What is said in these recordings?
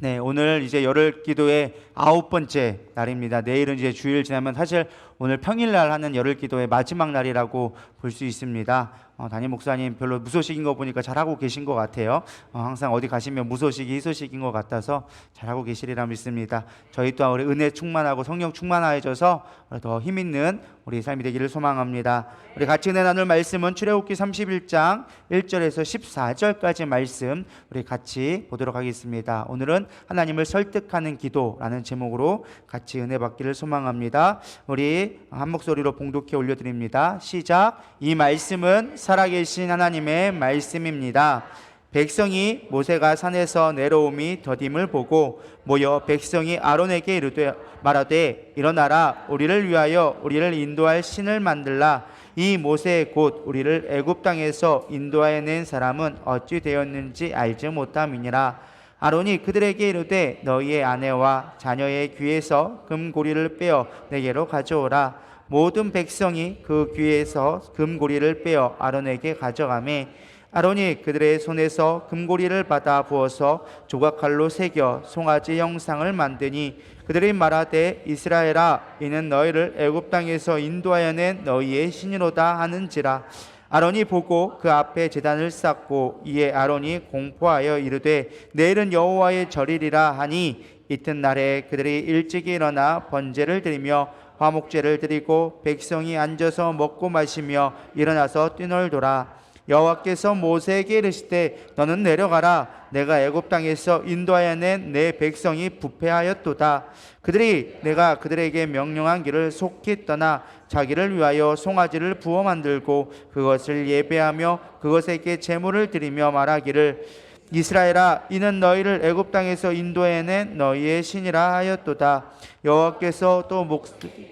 네, 오늘 이제 열흘 기도의 9번째 날입니다. 내일은 이제 주일 지나면 사실 오늘 평일날 하는 열흘 기도의 마지막 날이라고 볼 수 있습니다. 담임 목사님 별로 무소식인 거 보니까 잘하고 계신 것 같아요. 항상 어디 가시면 무소식이 희소식인 것 같아서 잘하고 계시리라 믿습니다. 저희 또한 우리 은혜 충만하고 성령 충만하여져서 더 힘있는 우리 삶이 되기를 소망합니다. 우리 같이 은혜 나눌 말씀은 출애굽기 31장 1절에서 14절까지 말씀 우리 같이 보도록 하겠습니다. 오늘은 하나님을 설득하는 기도라는 제목으로 같이 은혜 받기를 소망합니다. 우리 한 목소리로 봉독해 올려드립니다. 시작. 이 말씀은 살아계신 하나님의 말씀입니다. 백성이 모세가 산에서 내려옴이 더딤을 보고 모여 백성이 아론에게 이르되 말하되 일어나라 우리를 위하여 우리를 인도할 신을 만들라. 이 모세 곧 우리를 애굽 땅에서 인도하여 낸 사람은 어찌 되었는지 알지 못함이니라. 아론이 그들에게 이르되 너희의 아내와 자녀의 귀에서 금고리를 빼어 내게로 가져오라. 모든 백성이 그 귀에서 금고리를 빼어 아론에게 가져가매 아론이 그들의 손에서 금고리를 받아 부어서 조각칼로 새겨 송아지 형상을 만드니 그들이 말하되 이스라엘아 이는 너희를 애굽 땅에서 인도하여 낸 너희의 신이로다 하는지라. 아론이 보고 그 앞에 제단을 쌓고 이에 아론이 공포하여 이르되 내일은 여호와의 절이리라 하니 이튿날에 그들이 일찍이 일어나 번제를 드리며 화목제를 드리고 백성이 앉아서 먹고 마시며 일어나서 뛰놀더라. 여호와께서 모세에게 이르시되 너는 내려가라. 내가 애굽 땅에서 인도하여 낸 내 백성이 부패하였도다. 그들이 내가 그들에게 명령한 길을 속히 떠나 자기를 위하여 송아지를 부어 만들고 그것을 예배하며 그것에게 제물을 드리며 말하기를 이스라엘아 이는 너희를 애굽 땅에서 인도해 낸 너희의 신이라 하였도다. 여호와께서 또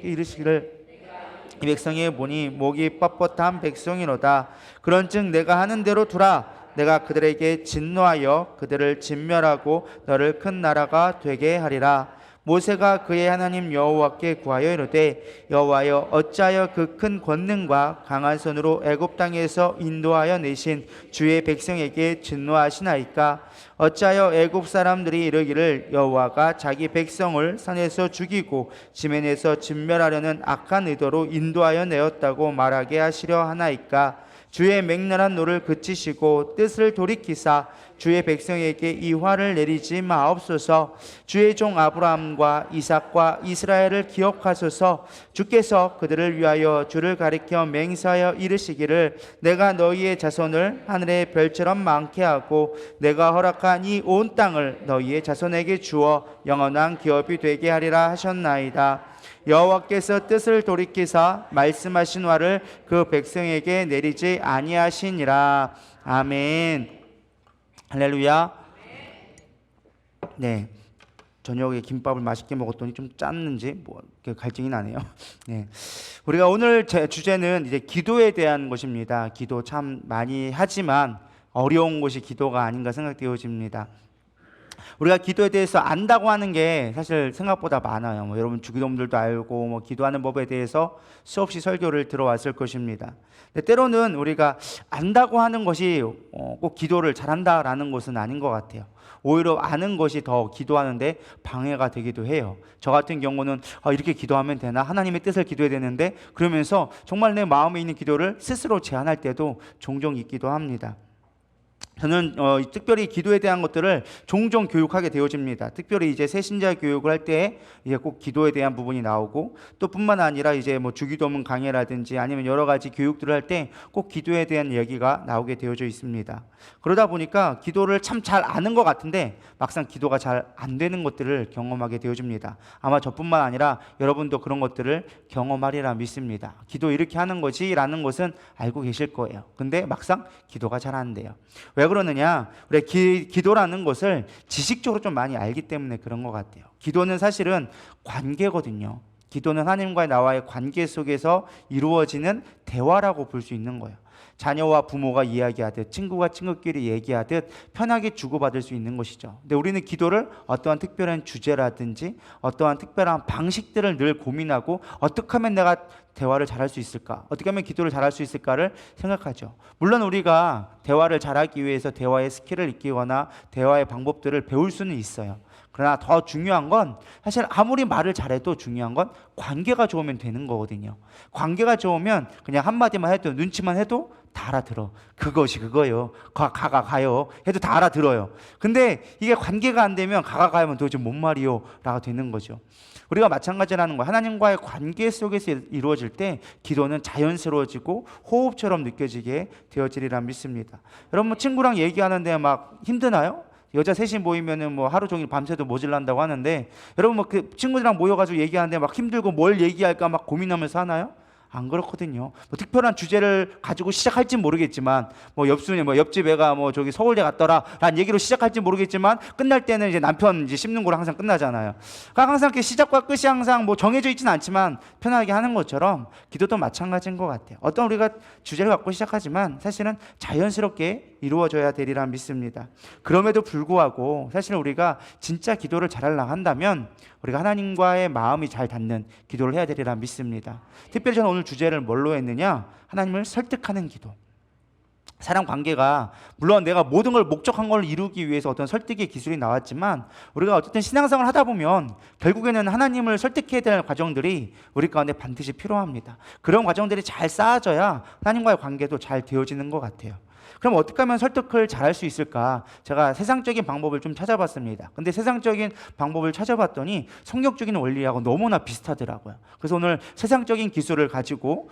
이르시기를 이 백성의 보니 목이 뻣뻣한 백성이로다. 그런즉 내가 하는 대로 두라. 내가 그들에게 진노하여 그들을 진멸하고 너를 큰 나라가 되게 하리라. 모세가 그의 하나님 여호와께 구하여 이르되 여호와여 어찌하여 그 큰 권능과 강한 손으로 애굽 땅에서 인도하여 내신 주의 백성에게 진노하시나이까. 어찌하여 애굽 사람들이 이르기를 여호와가 자기 백성을 산에서 죽이고 지면에서 진멸하려는 악한 의도로 인도하여 내었다고 말하게 하시려 하나이까. 주의 맹렬한 노를 그치시고 뜻을 돌이키사 주의 백성에게 이 화를 내리지 마옵소서. 주의 종 아브라함과 이삭과 이스라엘을 기억하소서. 주께서 그들을 위하여 주를 가리켜 맹세하여 이르시기를 내가 너희의 자손을 하늘의 별처럼 많게 하고 내가 허락한 이 온 땅을 너희의 자손에게 주어 영원한 기업이 되게 하리라 하셨나이다. 여호와께서 뜻을 돌이키사 말씀하신 화를 그 백성에게 내리지 아니하시니라. 아멘. 할렐루야. 네, 저녁에 김밥을 맛있게 먹었더니 좀 짰는지 갈증이 나네요. 네, 우리가 오늘 제 주제는 이제 기도에 대한 것입니다. 기도 참 많이 하지만 어려운 것이 기도가 아닌가 생각되어집니다. 우리가 기도에 대해서 안다고 하는 게 사실 생각보다 많아요. 여러분 주기도문들도 알고 기도하는 법에 대해서 수없이 설교를 들어왔을 것입니다. 근데 때로는 우리가 안다고 하는 것이 꼭 기도를 잘한다라는 것은 아닌 것 같아요. 오히려 아는 것이 더 기도하는데 방해가 되기도 해요. 저 같은 경우는 이렇게 기도하면 되나? 하나님의 뜻을 기도해야 되는데 그러면서 정말 내 마음에 있는 기도를 스스로 제한할 때도 종종 있기도 합니다. 저는 특별히 기도에 대한 것들을 종종 교육하게 되어집니다. 특별히 이제 새신자 교육을 할 때 이제 꼭 기도에 대한 부분이 나오고 또 뿐만 아니라 이제 주기도문 강해라든지 아니면 여러 가지 교육들을 할 때 꼭 기도에 대한 얘기가 나오게 되어져 있습니다. 그러다 보니까 기도를 참 잘 아는 것 같은데 막상 기도가 잘 안 되는 것들을 경험하게 되어집니다. 아마 저뿐만 아니라 여러분도 그런 것들을 경험하리라 믿습니다. 기도 이렇게 하는 거지라는 것은 알고 계실 거예요. 근데 막상 기도가 잘 안 돼요. 왜 그러느냐? 우리 기도라는 것을 지식적으로 좀 많이 알기 때문에 그런 것 같아요. 기도는 사실은 관계거든요. 기도는 하나님과 나와의 관계 속에서 이루어지는 대화라고 볼 수 있는 거예요. 자녀와 부모가 이야기하듯 친구가 친구끼리 얘기하듯 편하게 주고받을 수 있는 것이죠. 근데 우리는 기도를 어떠한 특별한 주제라든지 어떠한 특별한 방식들을 늘 고민하고 어떻게 하면 내가 대화를 잘할 수 있을까? 어떻게 하면 기도를 잘할 수 있을까를 생각하죠. 물론 우리가 대화를 잘하기 위해서 대화의 스킬을 익히거나 대화의 방법들을 배울 수는 있어요. 그러나 더 중요한 건 사실 아무리 말을 잘해도 중요한 건 관계가 좋으면 되는 거거든요. 관계가 좋으면 그냥 한마디만 해도 눈치만 해도 다 알아들어. 그것이 그거요. 가요. 해도 다 알아들어요. 근데 이게 관계가 안 되면 가면 도대체 뭔 말이요? 라고 되는 거죠. 우리가 마찬가지라는 거예요. 하나님과의 관계 속에서 이루어질 때 기도는 자연스러워지고 호흡처럼 느껴지게 되어지리라 믿습니다. 여러분 친구랑 얘기하는데 막 힘드나요? 여자 셋이 모이면은 뭐 하루 종일 밤새도 모질란다고 하는데 여러분 뭐 그 친구들이랑 모여가지고 얘기하는데 막 힘들고 뭘 얘기할까 막 고민하면서 하나요? 안 그렇거든요. 뭐 특별한 주제를 가지고 시작할지 모르겠지만 뭐 옆순이 뭐 옆집 애가 뭐 저기 서울대 갔더라라는 얘기로 시작할지 모르겠지만 끝날 때는 이제 남편 이제 씹는 거로 항상 끝나잖아요. 그러니까 항상 이렇게 시작과 끝이 항상 뭐 정해져 있지는 않지만 편하게 하는 것처럼 기도도 마찬가지인 것 같아요. 어떤 우리가 주제를 갖고 시작하지만 사실은 자연스럽게 이루어져야 되리라 믿습니다. 그럼에도 불구하고 사실 우리가 진짜 기도를 잘하려고 한다면 우리가 하나님과의 마음이 잘 닿는 기도를 해야 되리라 믿습니다. 특별히 저는 오늘 주제를 뭘로 했느냐? 하나님을 설득하는 기도. 사람 관계가 물론 내가 모든 걸 목적한 걸 이루기 위해서 어떤 설득의 기술이 나왔지만 우리가 어쨌든 신앙생활을 하다 보면 결국에는 하나님을 설득해야 될 과정들이 우리 가운데 반드시 필요합니다. 그런 과정들이 잘 쌓아져야 하나님과의 관계도 잘 되어지는 것 같아요. 그럼 어떻게 하면 설득을 잘할 수 있을까? 제가 세상적인 방법을 좀 찾아봤습니다. 근데 세상적인 방법을 찾아봤더니 성경적인 원리하고 너무나 비슷하더라고요. 그래서 오늘 세상적인 기술을 가지고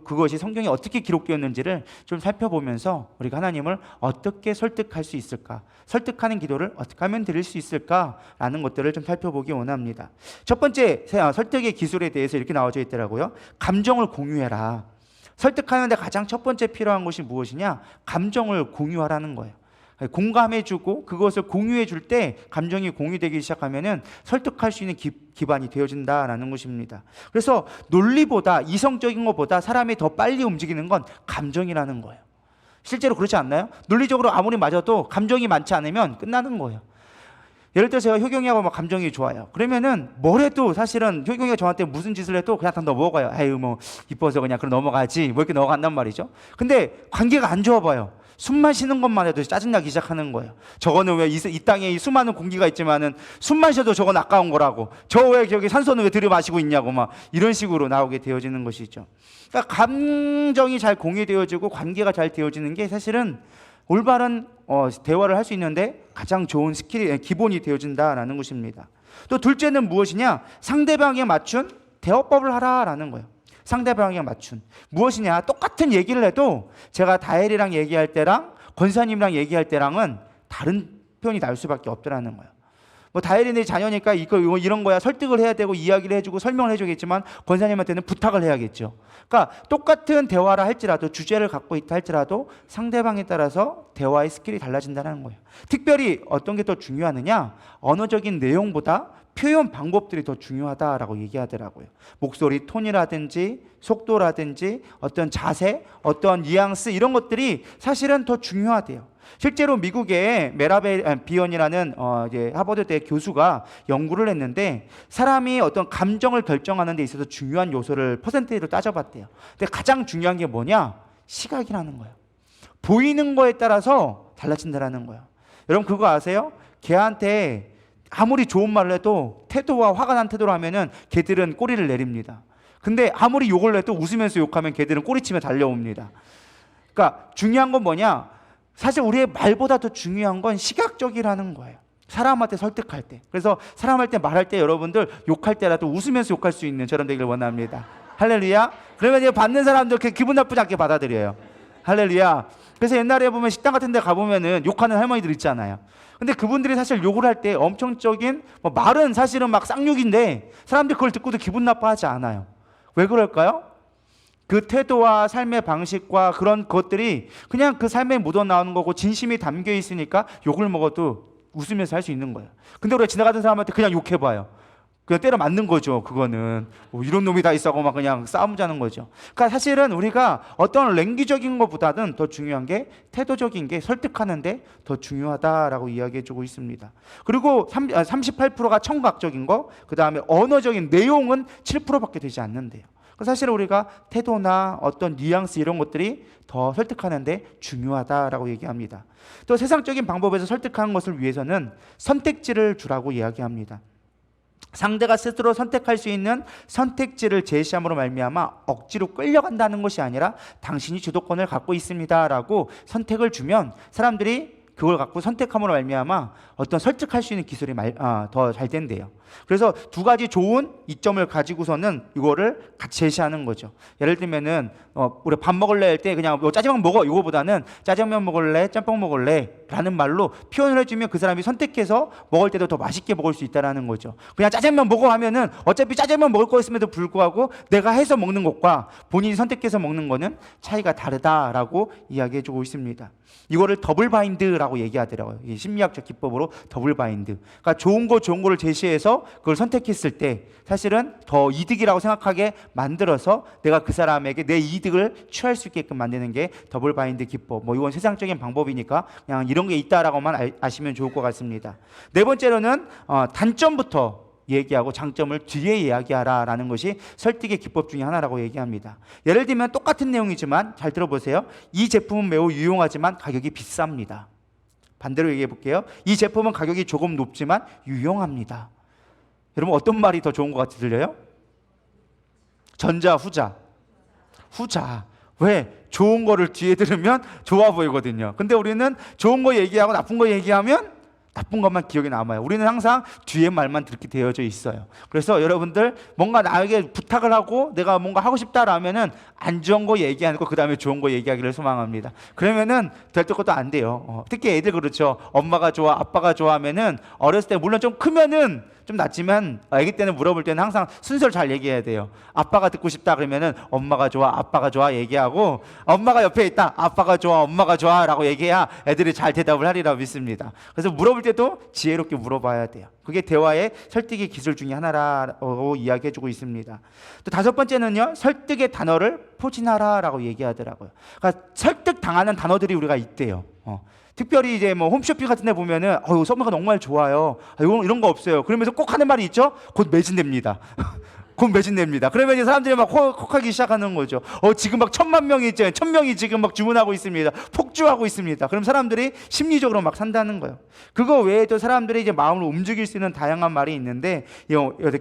그것이 성경에 어떻게 기록되었는지를 좀 살펴보면서 우리가 하나님을 어떻게 설득할 수 있을까? 설득하는 기도를 어떻게 하면 드릴 수 있을까라는 것들을 좀 살펴보기 원합니다. 첫 번째 설득의 기술에 대해서 이렇게 나와져 있더라고요. 감정을 공유해라. 설득하는데 가장 첫 번째 필요한 것이 무엇이냐? 감정을 공유하라는 거예요. 공감해주고 그것을 공유해줄 때 감정이 공유되기 시작하면은 설득할 수 있는 기반이 되어진다라는 것입니다. 그래서 논리보다 이성적인 것보다 사람이 더 빨리 움직이는 건 감정이라는 거예요. 실제로 그렇지 않나요? 논리적으로 아무리 맞아도 감정이 많지 않으면 끝나는 거예요. 예를 들어서 제가 효경이하고 막 감정이 좋아요. 그러면은 뭘 해도 사실은 효경이가 저한테 무슨 짓을 해도 그냥 다 넘어가요. 아유 뭐 이뻐서 그냥 그럼 넘어가지 뭐 이렇게 넘어간단 말이죠. 근데 관계가 안 좋아 봐요. 숨 마시는 것만 해도 짜증나기 시작하는 거예요. 저거는 왜 이 땅에 이 수많은 공기가 있지만은 숨 마셔도 저건 아까운 거라고. 저 왜 저기 산소는 왜 들이마시고 있냐고 막 이런 식으로 나오게 되어지는 것이죠. 그러니까 감정이 잘 공유되어지고 관계가 잘 되어지는 게 사실은 올바른 대화를 할 수 있는데 가장 좋은 스킬이 기본이 되어진다라는 것입니다. 또 둘째는 무엇이냐? 상대방에 맞춘 대화법을 하라라는 거예요. 상대방에 맞춘 무엇이냐? 똑같은 얘기를 해도 제가 다엘이랑 얘기할 때랑 권사님이랑 얘기할 때랑은 다른 표현이 나올 수밖에 없더라는 거예요. 뭐 다혜린의 자녀니까 이거 이런 거야 설득을 해야 되고 이야기를 해주고 설명을 해주겠지만 권사님한테는 부탁을 해야겠죠. 그러니까 똑같은 대화라 할지라도 주제를 갖고 있다 할지라도 상대방에 따라서 대화의 스킬이 달라진다는 거예요. 특별히 어떤 게 더 중요하느냐? 언어적인 내용보다 표현 방법들이 더 중요하다라고 얘기하더라고요. 목소리 톤이라든지 속도라든지 어떤 자세, 어떤 뉘앙스 이런 것들이 사실은 더 중요하대요. 실제로 미국의 메라벨 비언이라는 이제 하버드대 교수가 연구를 했는데 사람이 어떤 감정을 결정하는 데 있어서 중요한 요소를 퍼센테이지로 따져봤대요. 근데 가장 중요한 게 뭐냐? 시각이라는 거예요. 보이는 거에 따라서 달라진다라는 거예요. 여러분 그거 아세요? 걔한테 아무리 좋은 말을 해도 태도와 화가 난 태도로 하면은 걔들은 꼬리를 내립니다. 근데 아무리 욕을 해도 웃으면서 욕하면 걔들은 꼬리치며 달려옵니다. 그러니까 중요한 건 뭐냐? 사실 우리의 말보다 더 중요한 건 시각적이라는 거예요. 사람한테 설득할 때. 그래서 사람한테 말할 때 여러분들 욕할 때라도 웃으면서 욕할 수 있는 저런 되기를 원합니다. 할렐루야. 그러면 이제 받는 사람도 기분 나쁘지 않게 받아들여요. 할렐루야. 그래서 옛날에 보면 식당 같은 데 가보면은 욕하는 할머니들 있잖아요. 근데 그분들이 사실 욕을 할 때 엄청적인 말은 사실은 막 쌍욕인데 사람들이 그걸 듣고도 기분 나빠하지 않아요. 왜 그럴까요? 그 태도와 삶의 방식과 그런 것들이 그냥 그 삶에 묻어나오는 거고 진심이 담겨 있으니까 욕을 먹어도 웃으면서 할 수 있는 거예요. 근데 우리가 지나가던 사람한테 그냥 욕해봐요. 그냥 때려 맞는 거죠. 그거는 이런 놈이 다 있어고 막 그냥 싸우자는 거죠. 그러니까 사실은 우리가 어떤 랭귀적인 것보다는 더 중요한 게 태도적인 게 설득하는데 더 중요하다라고 이야기해주고 있습니다. 그리고 38%가 청각적인 거, 그 다음에 언어적인 내용은 7%밖에 되지 않는데요. 사실 우리가 태도나 어떤 뉘앙스 이런 것들이 더 설득하는데 중요하다라고 얘기합니다. 또 세상적인 방법에서 설득하는 것을 위해서는 선택지를 주라고 이야기합니다. 상대가 스스로 선택할 수 있는 선택지를 제시함으로 말미암아 억지로 끌려간다는 것이 아니라 당신이 주도권을 갖고 있습니다라고 선택을 주면 사람들이 그걸 갖고 선택함으로 말미암아 어떤 설득할 수 있는 기술이 더 잘 된대요. 그래서 두 가지 좋은 이점을 가지고서는 이거를 같이 제시하는 거죠. 예를 들면은 우리 밥 먹을래 할 때 그냥 짜장면 먹어 이거보다는 짜장면 먹을래 짬뽕 먹을래 라는 말로 표현을 해주면 그 사람이 선택해서 먹을 때도 더 맛있게 먹을 수 있다는 거죠. 그냥 짜장면 먹어 하면은 어차피 짜장면 먹을 거였음에도 불구하고 내가 해서 먹는 것과 본인이 선택해서 먹는 거는 차이가 다르다라고 이야기해주고 있습니다. 이거를 더블 바인드라고 얘기하더라고요. 심리학적 기법으로 더블 바인드. 그러니까 좋은 거를 제시해서 그걸 선택했을 때 사실은 더 이득이라고 생각하게 만들어서 내가 그 사람에게 내 이득을 취할 수 있게끔 만드는 게 더블 바인드 기법. 이건 세상적인 방법이니까 그냥 이런 게 있다라고만 아시면 좋을 것 같습니다. 네 번째로는 단점부터 얘기하고 장점을 뒤에 이야기하라라는 것이 설득의 기법 중에 하나라고 얘기합니다. 예를 들면 똑같은 내용이지만 잘 들어보세요. 이 제품은 매우 유용하지만 가격이 비쌉니다. 반대로 얘기해 볼게요. 이 제품은 가격이 조금 높지만 유용합니다. 여러분 어떤 말이 더 좋은 것 같이 들려요? 전자, 후자. 후자. 왜? 좋은 거를 뒤에 들으면 좋아 보이거든요. 근데 우리는 좋은 거 얘기하고 나쁜 거 얘기하면 나쁜 것만 기억에 남아요. 우리는 항상 뒤에 말만 듣게 되어져 있어요. 그래서 여러분들 뭔가 나에게 부탁을 하고 내가 뭔가 하고 싶다라면은 안 좋은 거 얘기하는 거 그 다음에 좋은 거 얘기하기를 소망합니다. 그러면은 될 것도 안 돼요. 특히 애들 그렇죠. 엄마가 좋아, 아빠가 좋아하면은 어렸을 때 물론 좀 크면은 좀 낫지만 아기 때는 물어볼 때는 항상 순서를 잘 얘기해야 돼요. 아빠가 듣고 싶다 그러면은 엄마가 좋아, 아빠가 좋아 얘기하고 엄마가 옆에 있다, 아빠가 좋아, 엄마가 좋아 라고 얘기해야 애들이 잘 대답을 하리라고 믿습니다. 그래서 물어볼 때도 지혜롭게 물어봐야 돼요. 그게 대화의 설득의 기술 중에 하나라고 이야기해주고 있습니다. 또 다섯 번째는요, 설득의 단어를 포진하라 라고 얘기하더라고요. 그러니까 설득 당하는 단어들이 우리가 있대요. 특별히 이제 홈쇼핑 같은 데 보면은 서머가 정말 좋아요. 이런 거 없어요. 그러면서 꼭 하는 말이 있죠. 곧 매진됩니다. 곧 매진됩니다. 그러면 이제 사람들이 막 혹하기 시작하는 거죠. 지금 막 1000명이 지금 막 주문하고 있습니다. 폭주하고 있습니다. 그럼 사람들이 심리적으로 막 산다는 거예요. 그거 외에도 사람들이 이제 마음을 움직일 수 있는 다양한 말이 있는데,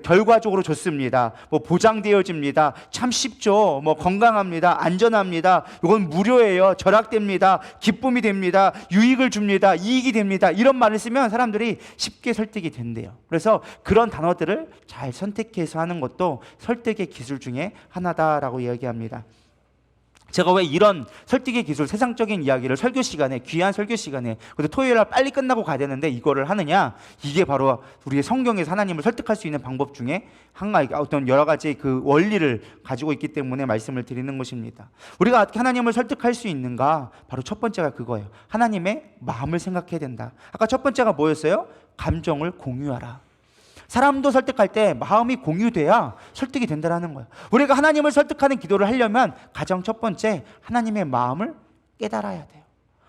결과적으로 좋습니다. 보장되어집니다. 참 쉽죠. 건강합니다. 안전합니다. 이건 무료예요. 절약됩니다. 기쁨이 됩니다. 유익을 줍니다. 이익이 됩니다. 이런 말을 쓰면 사람들이 쉽게 설득이 된대요. 그래서 그런 단어들을 잘 선택해서 하는 것도 설득의 기술 중에 하나다라고 이야기합니다. 제가 왜 이런 설득의 기술, 세상적인 이야기를 설교 시간에, 귀한 설교 시간에, 그래도 토요일 날 빨리 끝나고 가야 되는데 이거를 하느냐? 이게 바로 우리의 성경에서 하나님을 설득할 수 있는 방법 중에 하나, 어떤 여러 가지 그 원리를 가지고 있기 때문에 말씀을 드리는 것입니다. 우리가 어떻게 하나님을 설득할 수 있는가? 바로 첫 번째가 그거예요. 하나님의 마음을 생각해야 된다. 아까 첫 번째가 뭐였어요? 감정을 공유하라. 사람도 설득할 때 마음이 공유돼야 설득이 된다는 거예요. 우리가 하나님을 설득하는 기도를 하려면 가장 첫 번째 하나님의 마음을 깨달아야 돼요.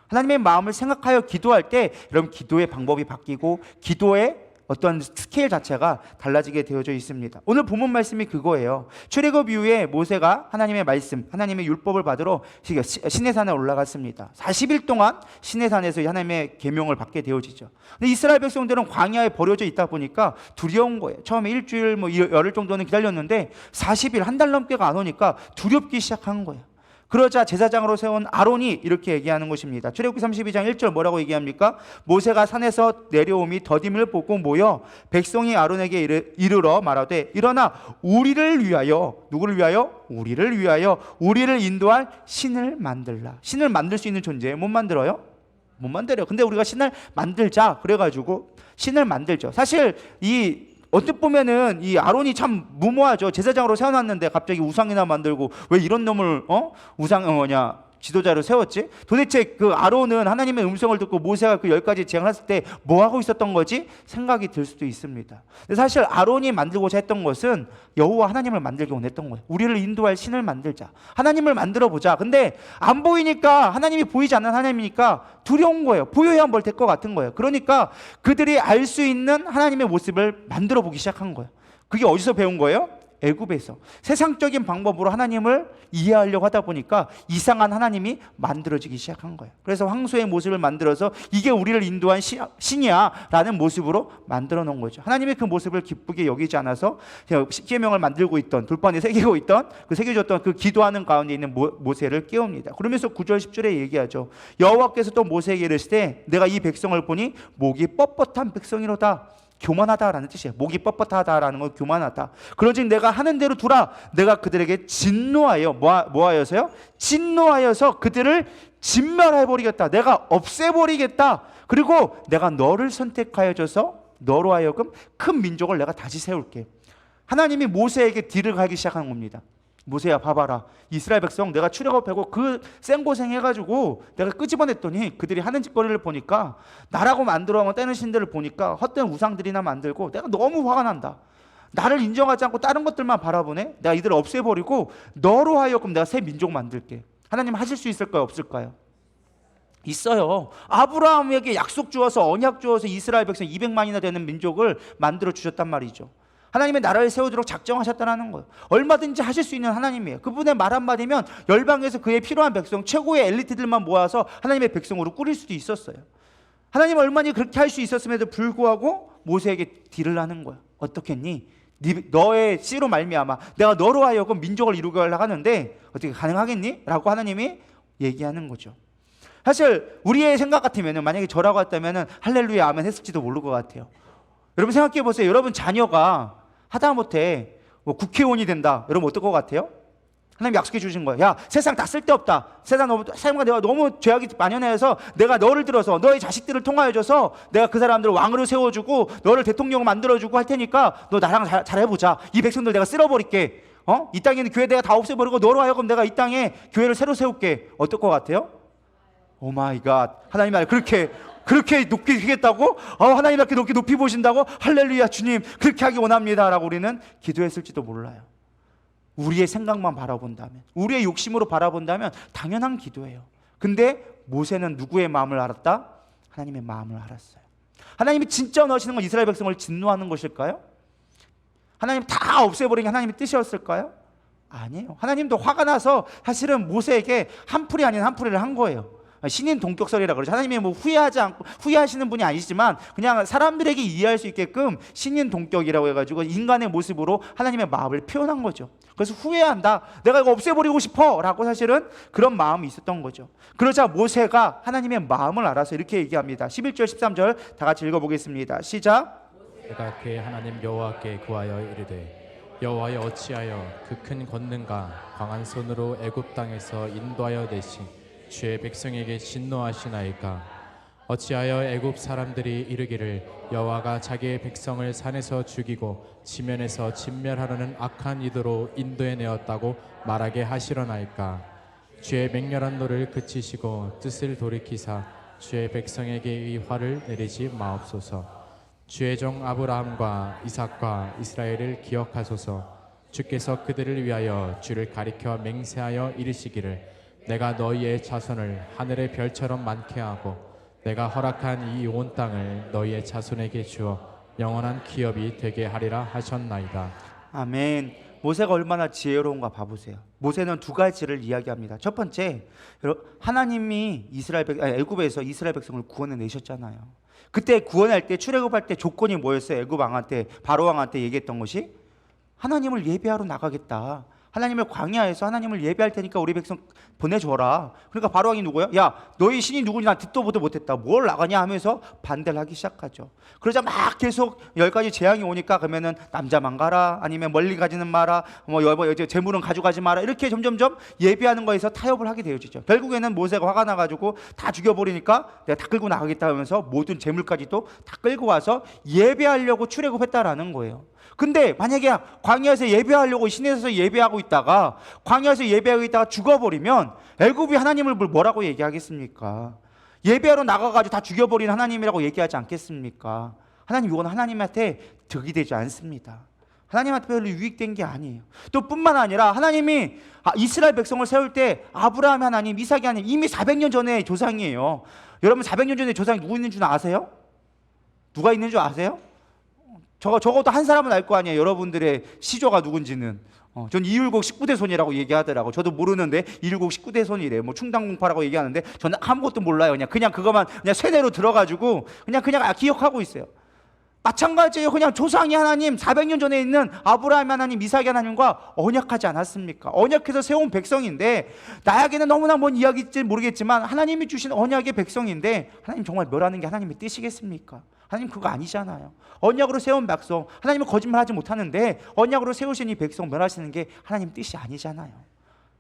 하나님의 마음을 생각하여 기도할 때 여러분 기도의 방법이 바뀌고 기도의 어떤 스케일 자체가 달라지게 되어져 있습니다. 오늘 본문 말씀이 그거예요. 출애굽 이후에 모세가 하나님의 말씀, 하나님의 율법을 받으러 시내산에 올라갔습니다. 40일 동안 시내산에서 하나님의 계명을 받게 되어지죠. 근데 이스라엘 백성들은 광야에 버려져 있다 보니까 두려운 거예요. 처음에 일주일 열흘 정도는 기다렸는데 40일 한 달 넘게가 안 오니까 두렵기 시작한 거예요. 그러자 제사장으로 세운 아론이 이렇게 얘기하는 것입니다. 출애굽기 32장 1절 뭐라고 얘기합니까? 모세가 산에서 내려오미 더딤을 보고 모여 백성이 아론에게 이르러 말하되 일어나 우리를 위하여, 누구를 위하여? 우리를 위하여 우리를 인도할 신을 만들라. 신을 만들 수 있는 존재 못 만들어요? 못 만들어요. 근데 우리가 신을 만들자 그래가지고 신을 만들죠. 사실 어떻게 보면은 이 아론이 참 무모하죠. 제사장으로 세워놨는데 갑자기 우상이나 만들고 왜 이런 놈을 우상 지도자로 세웠지? 도대체 그 아론은 하나님의 음성을 듣고 모세가 그 10가지 재앙을 했을 때 뭐 하고 있었던 거지? 생각이 들 수도 있습니다. 근데 사실 아론이 만들고자 했던 것은 여호와 하나님을 만들기 원했던 거예요. 우리를 인도할 신을 만들자. 하나님을 만들어 보자. 근데 안 보이니까, 하나님이 보이지 않는 하나님이니까 두려운 거예요. 보여야 뭘 될 것 같은 거예요. 그러니까 그들이 알 수 있는 하나님의 모습을 만들어 보기 시작한 거예요. 그게 어디서 배운 거예요? 애굽에서. 세상적인 방법으로 하나님을 이해하려고 하다 보니까 이상한 하나님이 만들어지기 시작한 거예요. 그래서 황소의 모습을 만들어서 이게 우리를 인도한 신이야 라는 모습으로 만들어 놓은 거죠. 하나님의 그 모습을 기쁘게 여기지 않아서 십계명을 만들고 있던, 돌판에 새기고 있던, 그 새겨줬던 그 기도하는 가운데 있는 모세를 깨웁니다. 그러면서 9절 10절에 얘기하죠. 여호와께서 또 모세에게 이르시되 내가 이 백성을 보니 목이 뻣뻣한 백성이로다. 교만하다라는 뜻이에요. 목이 뻣뻣하다라는 건 교만하다. 그런즉 내가 하는 대로 두라. 내가 그들에게 진노하여 뭐하여서요? 진노하여서 그들을 진멸해버리겠다. 내가 없애버리겠다. 그리고 내가 너를 선택하여 줘서 너로 하여금 큰 민족을 내가 다시 세울게. 하나님이 모세에게 딜을 하기 시작하는 겁니다. 모세야 봐봐라, 이스라엘 백성 내가 출애굽하고 그 생고생 해가지고 내가 끄집어냈더니 그들이 하는 짓거리를 보니까, 나라고 만들어온 떼는 신들을 보니까 헛된 우상들이나 만들고 내가 너무 화가 난다. 나를 인정하지 않고 다른 것들만 바라보네. 내가 이들을 없애버리고 너로 하여금 내가 새 민족 만들게. 하나님 하실 수 있을까요? 없을까요? 있어요. 아브라함에게 약속 주어서, 언약 주어서 이스라엘 백성 200만이나 되는 민족을 만들어 주셨단 말이죠. 하나님의 나라를 세우도록 작정하셨다는 거예요. 얼마든지 하실 수 있는 하나님이에요. 그분의 말 한마디면 열방에서 그에 필요한 백성, 최고의 엘리트들만 모아서 하나님의 백성으로 꾸릴 수도 있었어요. 하나님 얼마나 그렇게 할 수 있었음에도 불구하고 모세에게 딜을 하는 거예요. 어떻겠니? 너의 씨로 말미암아 내가 너로 하여금 민족을 이루게 하려고 하는데 어떻게 가능하겠니? 라고 하나님이 얘기하는 거죠. 사실 우리의 생각 같으면, 만약에 저라고 했다면 할렐루야 아멘 했을지도 모를 것 같아요. 여러분 생각해 보세요. 여러분 자녀가 하다못해 국회의원이 된다. 여러분 어떨 것 같아요? 하나님 약속해 주신 거예요. 야, 세상 다 쓸데없다. 세상과 내가 너무 죄악이 만연해서 내가 너를 들어서 너의 자식들을 통하여 줘서 내가 그 사람들을 왕으로 세워주고 너를 대통령으로 만들어주고 할 테니까 너 나랑 잘 해보자. 이 백성들 내가 쓸어버릴게. 이 땅에 있는 교회 내가 다 없애버리고 너로 하여금 내가 이 땅에 교회를 새로 세울게. 어떨 것 같아요? 오 마이 갓. 하나님 말 그렇게 높이 하겠다고? 하나님 이렇게 높이 보신다고? 할렐루야 주님 그렇게 하기 원합니다 라고 우리는 기도했을지도 몰라요. 우리의 생각만 바라본다면, 우리의 욕심으로 바라본다면 당연한 기도예요. 근데 모세는 누구의 마음을 알았다? 하나님의 마음을 알았어요. 하나님이 진짜 원하시는 건 이스라엘 백성을 진노하는 것일까요? 하나님 다 없애버리는 게 하나님의 뜻이었을까요? 아니에요. 하나님도 화가 나서 사실은 모세에게 한풀이 아닌 한풀이를 한 거예요. 신인 동격설이라 그러죠. 하나님이 후회하시는 분이 아니지만 그냥 사람들에게 이해할 수 있게끔 신인 동격이라고 해가지고 인간의 모습으로 하나님의 마음을 표현한 거죠. 그래서 후회한다. 내가 이거 없애버리고 싶어 라고 사실은 그런 마음이 있었던 거죠. 그러자 모세가 하나님의 마음을 알아서 이렇게 얘기합니다. 11절 13절 다 같이 읽어보겠습니다. 시작. 내가 그의 하나님 여호와께 구하여 이르되 여호와여 어찌하여 그 큰 권능과 강한 손으로 애굽 땅에서 인도하여 내신 주의 백성에게 진노하시나이까. 어찌하여 애굽 사람들이 이르기를 여호와가 자기의 백성을 산에서 죽이고 지면에서 진멸하려는 악한 이도로 인도해 내었다고 말하게 하시려나이까. 주의 맹렬한 노를 그치시고 뜻을 돌이키사 주의 백성에게 이 화를 내리지 마옵소서. 주의 종 아브라함과 이삭과 이스라엘을 기억하소서. 주께서 그들을 위하여 주를 가리켜 맹세하여 이르시기를 내가 너희의 자손을 하늘의 별처럼 많게 하고 내가 허락한 이 온 땅을 너희의 자손에게 주어 영원한 기업이 되게 하리라 하셨나이다. 아멘. 모세가 얼마나 지혜로운가 봐보세요. 모세는 두 가지를 이야기합니다. 첫 번째, 하나님이 애굽에서 이스라엘 백성을 구원해 내셨잖아요. 그때 구원할 때, 출애굽할 때 조건이 뭐였어요? 애굽 왕한테, 바로 왕한테 얘기했던 것이 하나님을 예배하러 나가겠다. 하나님을 광야에서 하나님을 예배할 테니까 우리 백성 보내줘라. 그러니까 바로 왕이 누구예요? 야, 너희 신이 누구니 난 듣도 보도 못했다. 뭘 나가냐 하면서 반대를 하기 시작하죠. 그러자 막 계속 10가지 재앙이 오니까 그러면은 남자만 가라, 아니면 멀리 가지는 마라, 재물은 가져가지 마라, 이렇게 점점점 예배하는 거에서 타협을 하게 되어지죠. 결국에는 모세가 화가 나가지고 다 죽여버리니까 내가 다 끌고 나가겠다 하면서 모든 재물까지도 다 끌고 와서 예배하려고 출애굽했다라는 거예요. 근데 만약에 광야에서 예배하려고, 시내에서 예배하고 있다가 광야에서 예배하고 있다가 죽어버리면 애굽이 하나님을 뭐라고 얘기하겠습니까? 예배하러 나가가지고 다 죽여버린 하나님이라고 얘기하지 않겠습니까? 하나님 이건 하나님한테 득이 되지 않습니다. 하나님한테 별로 유익된 게 아니에요. 또 뿐만 아니라 하나님이 이스라엘 백성을 세울 때 아브라함 하나님, 이삭이 하나님 이미 400년 전에 조상이에요. 여러분 400년 전에 조상이 누구 있는 줄 아세요? 누가 있는 줄 아세요? 적어도 한 사람은 알 거 아니에요. 여러분들의 시조가 누군지는. 전 이율곡 19대 손이라고 얘기하더라고. 저도 모르는데 이율곡 19대 손이래. 뭐 충당공파라고 얘기하는데 저는 아무것도 몰라요. 그냥 그것만 그냥 세대로 들어가지고 그냥 기억하고 있어요. 마찬가지예요. 그냥 조상이 하나님 400년 전에 있는 아브라함 하나님, 이삭 하나님과 언약하지 않았습니까? 언약해서 세운 백성인데 나에게는 너무나 먼 이야기일지 모르겠지만 하나님이 주신 언약의 백성인데 하나님 정말 멸하는 게 하나님의 뜻이겠습니까? 하나님 그거 아니잖아요. 언약으로 세운 백성, 하나님은 거짓말하지 못하는데 언약으로 세우신 이 백성 멸하시는 게 하나님 뜻이 아니잖아요.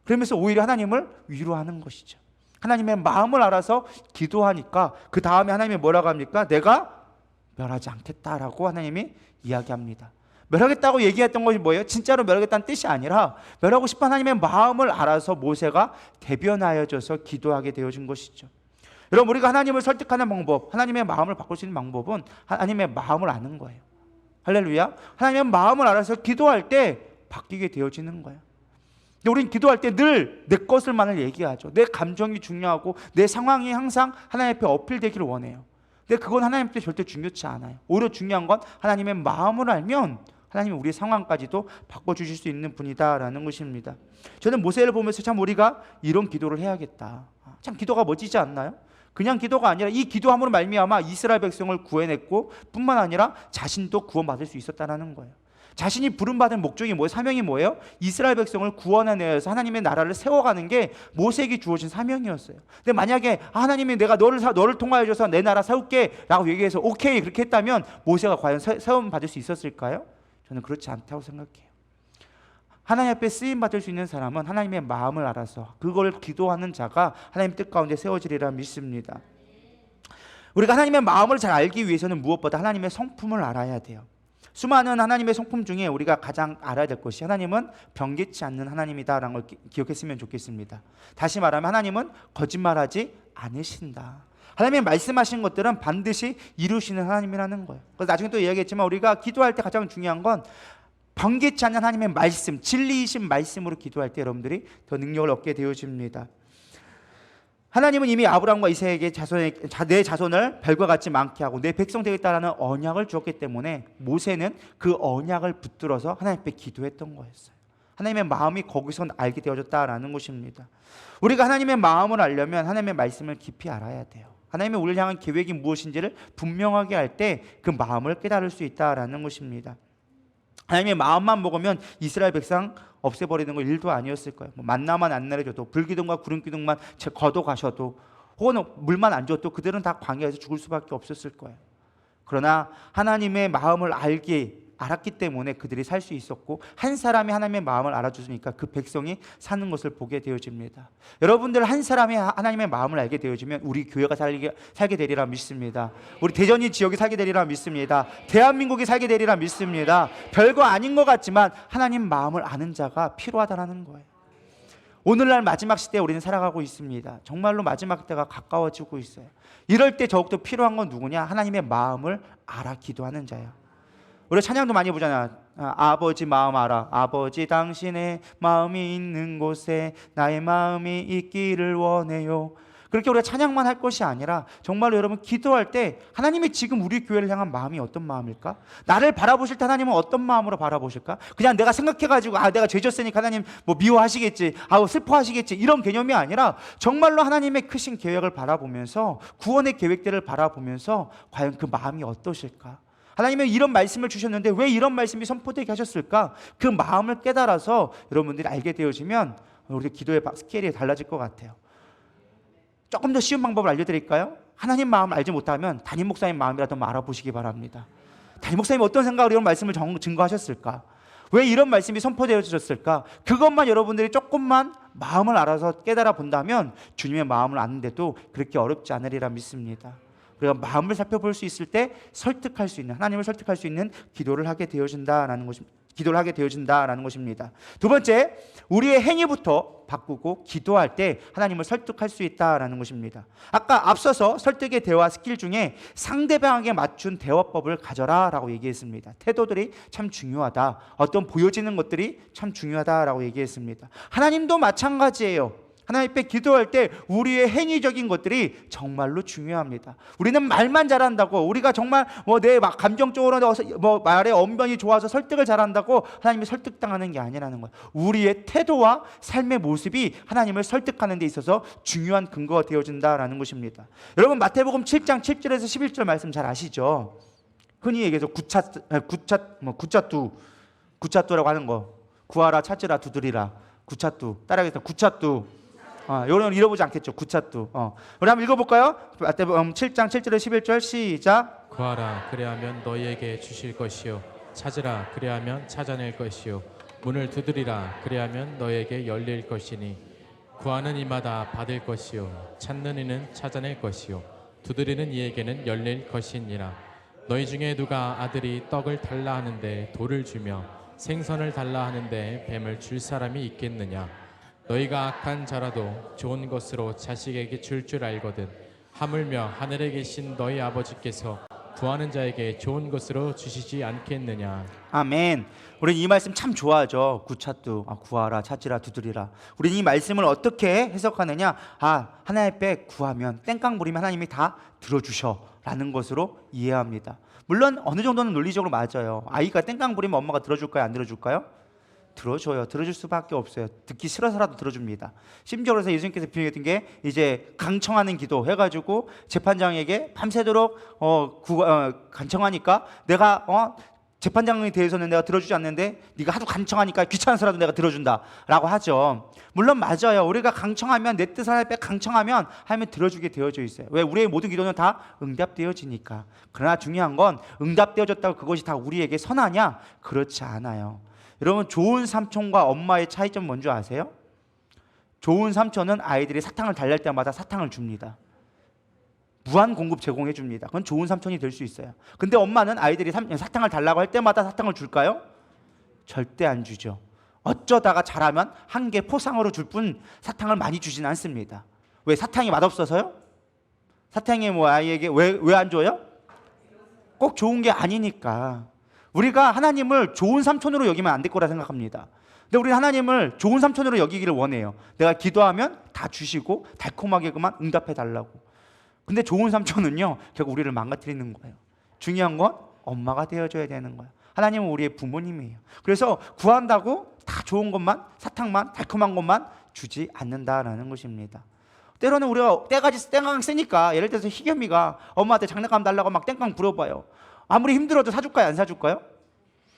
그러면서 오히려 하나님을 위로하는 것이죠. 하나님의 마음을 알아서 기도하니까 그 다음에 하나님이 뭐라고 합니까? 내가 멸하지 않겠다라고 하나님이 이야기합니다. 멸하겠다고 얘기했던 것이 뭐예요? 진짜로 멸하겠다는 뜻이 아니라 멸하고 싶은 하나님의 마음을 알아서 모세가 대변하여져서 기도하게 되어진 것이죠. 여러분 우리가 하나님을 설득하는 방법, 하나님의 마음을 바꿀 수 있는 방법은 하나님의 마음을 아는 거예요. 할렐루야. 하나님의 마음을 알아서 기도할 때 바뀌게 되어지는 거예요. 근데 우리는 기도할 때 늘 내 것을만을 얘기하죠. 내 감정이 중요하고 내 상황이 항상 하나님 앞에 어필되기를 원해요. 근데 그건 하나님께 절대 중요치 않아요. 오히려 중요한 건 하나님의 마음을 알면 하나님이 우리의 상황까지도 바꿔주실 수 있는 분이다라는 것입니다. 저는 모세를 보면서 참 우리가 이런 기도를 해야겠다. 참 기도가 멋지지 않나요? 그냥 기도가 아니라 이 기도함으로 말미암아 이스라엘 백성을 구해냈고 뿐만 아니라 자신도 구원받을 수 있었다는 거예요. 자신이 부름받은 목적이 뭐예요? 사명이 뭐예요? 이스라엘 백성을 구원해내서 하나님의 나라를 세워가는 게 모세에게 주어진 사명이었어요. 근데 만약에 하나님이 내가 너를 통하여줘서 내 나라 세울게 라고 얘기해서 오케이 그렇게 했다면 모세가 과연 세움받을 수 있었을까요? 저는 그렇지 않다고 생각해요. 하나님 앞에 쓰임받을 수 있는 사람은 하나님의 마음을 알아서 그걸 기도하는 자가 하나님 뜻 가운데 세워지리라 믿습니다. 우리가 하나님의 마음을 잘 알기 위해서는 무엇보다 하나님의 성품을 알아야 돼요. 수많은 하나님의 성품 중에 우리가 가장 알아야 될 것이 하나님은 변개치 않는 하나님이다라는 걸 기억했으면 좋겠습니다. 다시 말하면 하나님은 거짓말하지 않으신다. 하나님이 말씀하신 것들은 반드시 이루시는 하나님이라는 거예요. 그래서 나중에 또 이야기했지만 우리가 기도할 때 가장 중요한 건 변개치 않는 하나님의 말씀, 진리이신 말씀으로 기도할 때 여러분들이 더 능력을 얻게 되어집니다. 하나님은 이미 아브라함과 이삭에게 내 자손을 별과 같이 많게 하고 내 백성 되겠다라는 언약을 주었기 때문에 모세는 그 언약을 붙들어서 하나님 앞에 기도했던 거였어요. 하나님의 마음이 거기서 알게 되어졌다라는 것입니다. 우리가 하나님의 마음을 알려면 하나님의 말씀을 깊이 알아야 돼요. 하나님의 우리를 향한 계획이 무엇인지를 분명하게 할 때 그 마음을 깨달을 수 있다라는 것입니다. 하나님의 마음만 먹으면 이스라엘 백성 없애버리는 거 일도 아니었을 거예요. 만나만 안 내려줘도 불기둥과 구름기둥만 거둬 가셔도 혹은 물만 안 줘도 그들은 다 광야에서 죽을 수밖에 없었을 거예요. 그러나 하나님의 마음을 알았기 때문에 그들이 살 수 있었고 한 사람이 하나님의 마음을 알아주니까 그 백성이 사는 것을 보게 되어집니다. 여러분들 한 사람이 하나님의 마음을 알게 되어지면 우리 교회가 살게 되리라 믿습니다. 우리 대전이 지역이 살게 되리라 믿습니다. 대한민국이 살게 되리라 믿습니다. 별거 아닌 것 같지만 하나님 마음을 아는 자가 필요하다는 거예요. 오늘날 마지막 시대에 우리는 살아가고 있습니다. 정말로 마지막 때가 가까워지고 있어요. 이럴 때 더욱더 필요한 건 누구냐? 하나님의 마음을 알아 기도하는 자예요. 우리 찬양도 많이 보잖아. 아버지 마음 알아. 아버지 당신의 마음이 있는 곳에 나의 마음이 있기를 원해요. 그렇게 우리가 찬양만 할 것이 아니라 정말로 여러분 기도할 때 하나님이 지금 우리 교회를 향한 마음이 어떤 마음일까? 나를 바라보실 때 하나님은 어떤 마음으로 바라보실까? 그냥 내가 생각해가지고 내가 죄졌으니까 하나님 뭐 미워하시겠지, 슬퍼하시겠지 이런 개념이 아니라 정말로 하나님의 크신 계획을 바라보면서 구원의 계획들을 바라보면서 과연 그 마음이 어떠실까? 하나님은 이런 말씀을 주셨는데 왜 이런 말씀이 선포되게 하셨을까? 그 마음을 깨달아서 여러분들이 알게 되어지면 우리 기도의 스케일이 달라질 것 같아요. 조금 더 쉬운 방법을 알려드릴까요? 하나님 마음을 알지 못하면 담임 목사님 마음이라도 한번 알아보시기 바랍니다. 담임 목사님이 어떤 생각으로 이런 말씀을 증거하셨을까? 왜 이런 말씀이 선포되어졌을까? 그것만 여러분들이 조금만 마음을 알아서 깨달아 본다면 주님의 마음을 아는데도 그렇게 어렵지 않으리라 믿습니다. 우리가 마음을 살펴볼 수 있을 때 설득할 수 있는, 하나님을 설득할 수 있는 기도를 하게 되어진다라는 것입니다. 두 번째, 우리의 행위부터 바꾸고 기도할 때 하나님을 설득할 수 있다라는 것입니다. 아까 앞서서 설득의 대화 스킬 중에 상대방에게 맞춘 대화법을 가져라라고 얘기했습니다. 태도들이 참 중요하다. 어떤 보여지는 것들이 참 중요하다라고 얘기했습니다. 하나님도 마찬가지예요. 하나님 앞에 기도할 때 우리의 행위적인 것들이 정말로 중요합니다. 우리는 말만 잘한다고, 우리가 정말 내 감정적으로 말의 언변이 좋아서 설득을 잘한다고 하나님이 설득당하는 게 아니라는 거예요. 우리의 태도와 삶의 모습이 하나님을 설득하는 데 있어서 중요한 근거가 되어준다라는 것입니다. 여러분, 마태복음 7장 7절에서 11절 말씀 잘 아시죠? 흔히 얘기해서 구차뚜라고 하는 거. 구하라, 찾으라, 두드리라. 구차뚜. 따라하겠습니다. 구차뚜. 이런 잃어보지 않겠죠. 구차뚜. 우리 한번 읽어볼까요? 마태복음 7장 7절에 11절 시작. 구하라 그리하면 너희에게 주실 것이요 찾으라 그리하면 찾아낼 것이요 문을 두드리라 그리하면 너희에게 열릴 것이니 구하는 이마다 받을 것이요 찾는 이는 찾아낼 것이요 두드리는 이에게는 열릴 것이니라. 너희 중에 누가 아들이 떡을 달라 하는데 돌을 주며 생선을 달라 하는데 뱀을 줄 사람이 있겠느냐. 너희가 악한 자라도 좋은 것으로 자식에게 줄 알거든 하물며 하늘에 계신 너희 아버지께서 구하는 자에게 좋은 것으로 주시지 않겠느냐. 아멘. 우리는 이 말씀 참 좋아하죠. 구차뚜. 구하라, 찾으라, 두드리라. 우리는 이 말씀을 어떻게 해석하느냐? 하나님 앞에 구하면, 땡깡 부리면 하나님이 다 들어주셔 라는 것으로 이해합니다. 물론 어느 정도는 논리적으로 맞아요. 아이가 땡깡 부리면 엄마가 들어줄까요? 안 들어줄까요? 들어줘요. 들어줄 수밖에 없어요. 듣기 싫어서라도 들어줍니다. 심지어 그래서 예수님께서 비유했던 게 이제 강청하는 기도 해가지고 재판장에게 밤새도록 간청하니까 내가 재판장에 대해서는 내가 들어주지 않는데 네가 하도 간청하니까 귀찮아서라도 내가 들어준다라고 하죠. 물론 맞아요. 우리가 강청하면, 내 뜻 하나님 앞에 강청하면 하나님은 들어주게 되어져 있어요. 왜? 우리의 모든 기도는 다 응답되어지니까. 그러나 중요한 건 응답되어졌다고 그것이 다 우리에게 선하냐? 그렇지 않아요. 여러분, 좋은 삼촌과 엄마의 차이점 뭔지 아세요? 좋은 삼촌은 아이들이 사탕을 달랠 때마다 사탕을 줍니다. 무한 공급 제공해 줍니다. 그건 좋은 삼촌이 될 수 있어요. 근데 엄마는 아이들이 사탕을 달라고 할 때마다 사탕을 줄까요? 절대 안 주죠. 어쩌다가 잘하면 한 개 포상으로 줄 뿐 사탕을 많이 주진 않습니다. 왜? 사탕이 맛없어서요? 사탕이 아이에게 왜 안 줘요? 꼭 좋은 게 아니니까. 우리가 하나님을 좋은 삼촌으로 여기면 안 될 거라 생각합니다. 근데 우리 하나님을 좋은 삼촌으로 여기기를 원해요. 내가 기도하면 다 주시고 달콤하게 그만 응답해 달라고. 근데 좋은 삼촌은요, 결국 우리를 망가뜨리는 거예요. 중요한 건 엄마가 되어줘야 되는 거예요. 하나님은 우리의 부모님이에요. 그래서 구한다고 다 좋은 것만, 사탕만, 달콤한 것만 주지 않는다라는 것입니다. 때로는 우리가 땡깡 쓰니까, 예를 들어서 희겸이가 엄마한테 장난감 달라고 막 땡깡 부려봐요. 아무리 힘들어도 사줄까요? 안 사줄까요?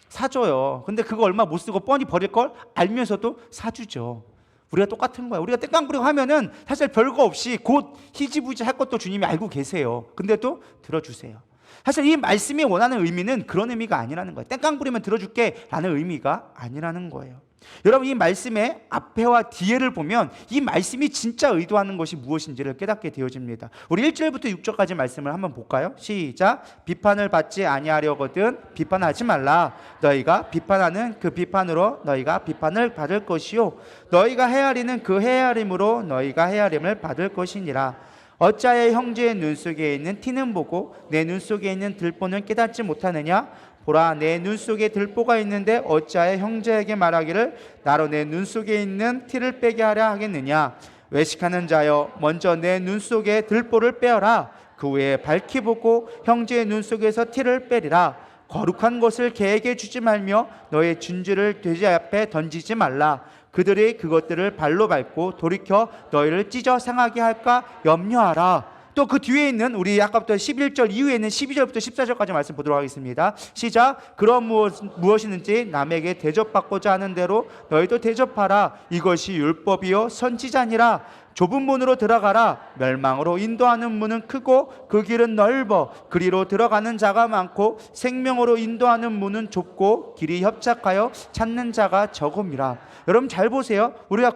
사줘요. 근데 그거 얼마 못 쓰고 뻔히 버릴 걸 알면서도 사주죠. 우리가 똑같은 거예요. 우리가 땡깡 부리고 하면은 사실 별거 없이 곧 희지부지 할 것도 주님이 알고 계세요. 근데도 들어주세요. 사실 이 말씀이 원하는 의미는 그런 의미가 아니라는 거예요. 땡깡 부리면 들어줄게 라는 의미가 아니라는 거예요. 여러분, 이 말씀의 앞에와 뒤에를 보면 이 말씀이 진짜 의도하는 것이 무엇인지를 깨닫게 되어집니다. 우리 1절부터 6절까지 말씀을 한번 볼까요? 시작. 비판을 받지 아니하려거든 비판하지 말라. 너희가 비판하는 그 비판으로 너희가 비판을 받을 것이요 너희가 헤아리는 그 헤아림으로 너희가 헤아림을 받을 것이니라. 어찌하여 형제의 눈 속에 있는 티는 보고 내 눈 속에 있는 들보는 깨닫지 못하느냐? 보라, 내 눈 속에 들보가 있는데 어찌하여 형제에게 말하기를 나로 내 눈 속에 있는 티를 빼게 하려 하겠느냐? 외식하는 자여, 먼저 내 눈 속에 들보를 빼어라. 그 후에 밝히 보고 형제의 눈 속에서 티를 빼리라. 거룩한 것을 개에게 주지 말며 너의 준지를 돼지 앞에 던지지 말라. 그들이 그것들을 발로 밟고 돌이켜 너희를 찢어 상하게 할까 염려하라. 또 그 뒤에 있는 우리 아까부터 11절 이후에 있는 12절부터 14절까지 말씀 보도록 하겠습니다. 시작. 그럼 무엇이든지 남에게 대접받고자 하는 대로 너희도 대접하라. 이것이 율법이요 선지자니라. 좁은 문으로 들어가라. 멸망으로 인도하는 문은 크고 그 길은 넓어 그리로 들어가는 자가 많고 생명으로 인도하는 문은 좁고 길이 협착하여 찾는 자가 적음이라. 여러분 잘 보세요. 우리가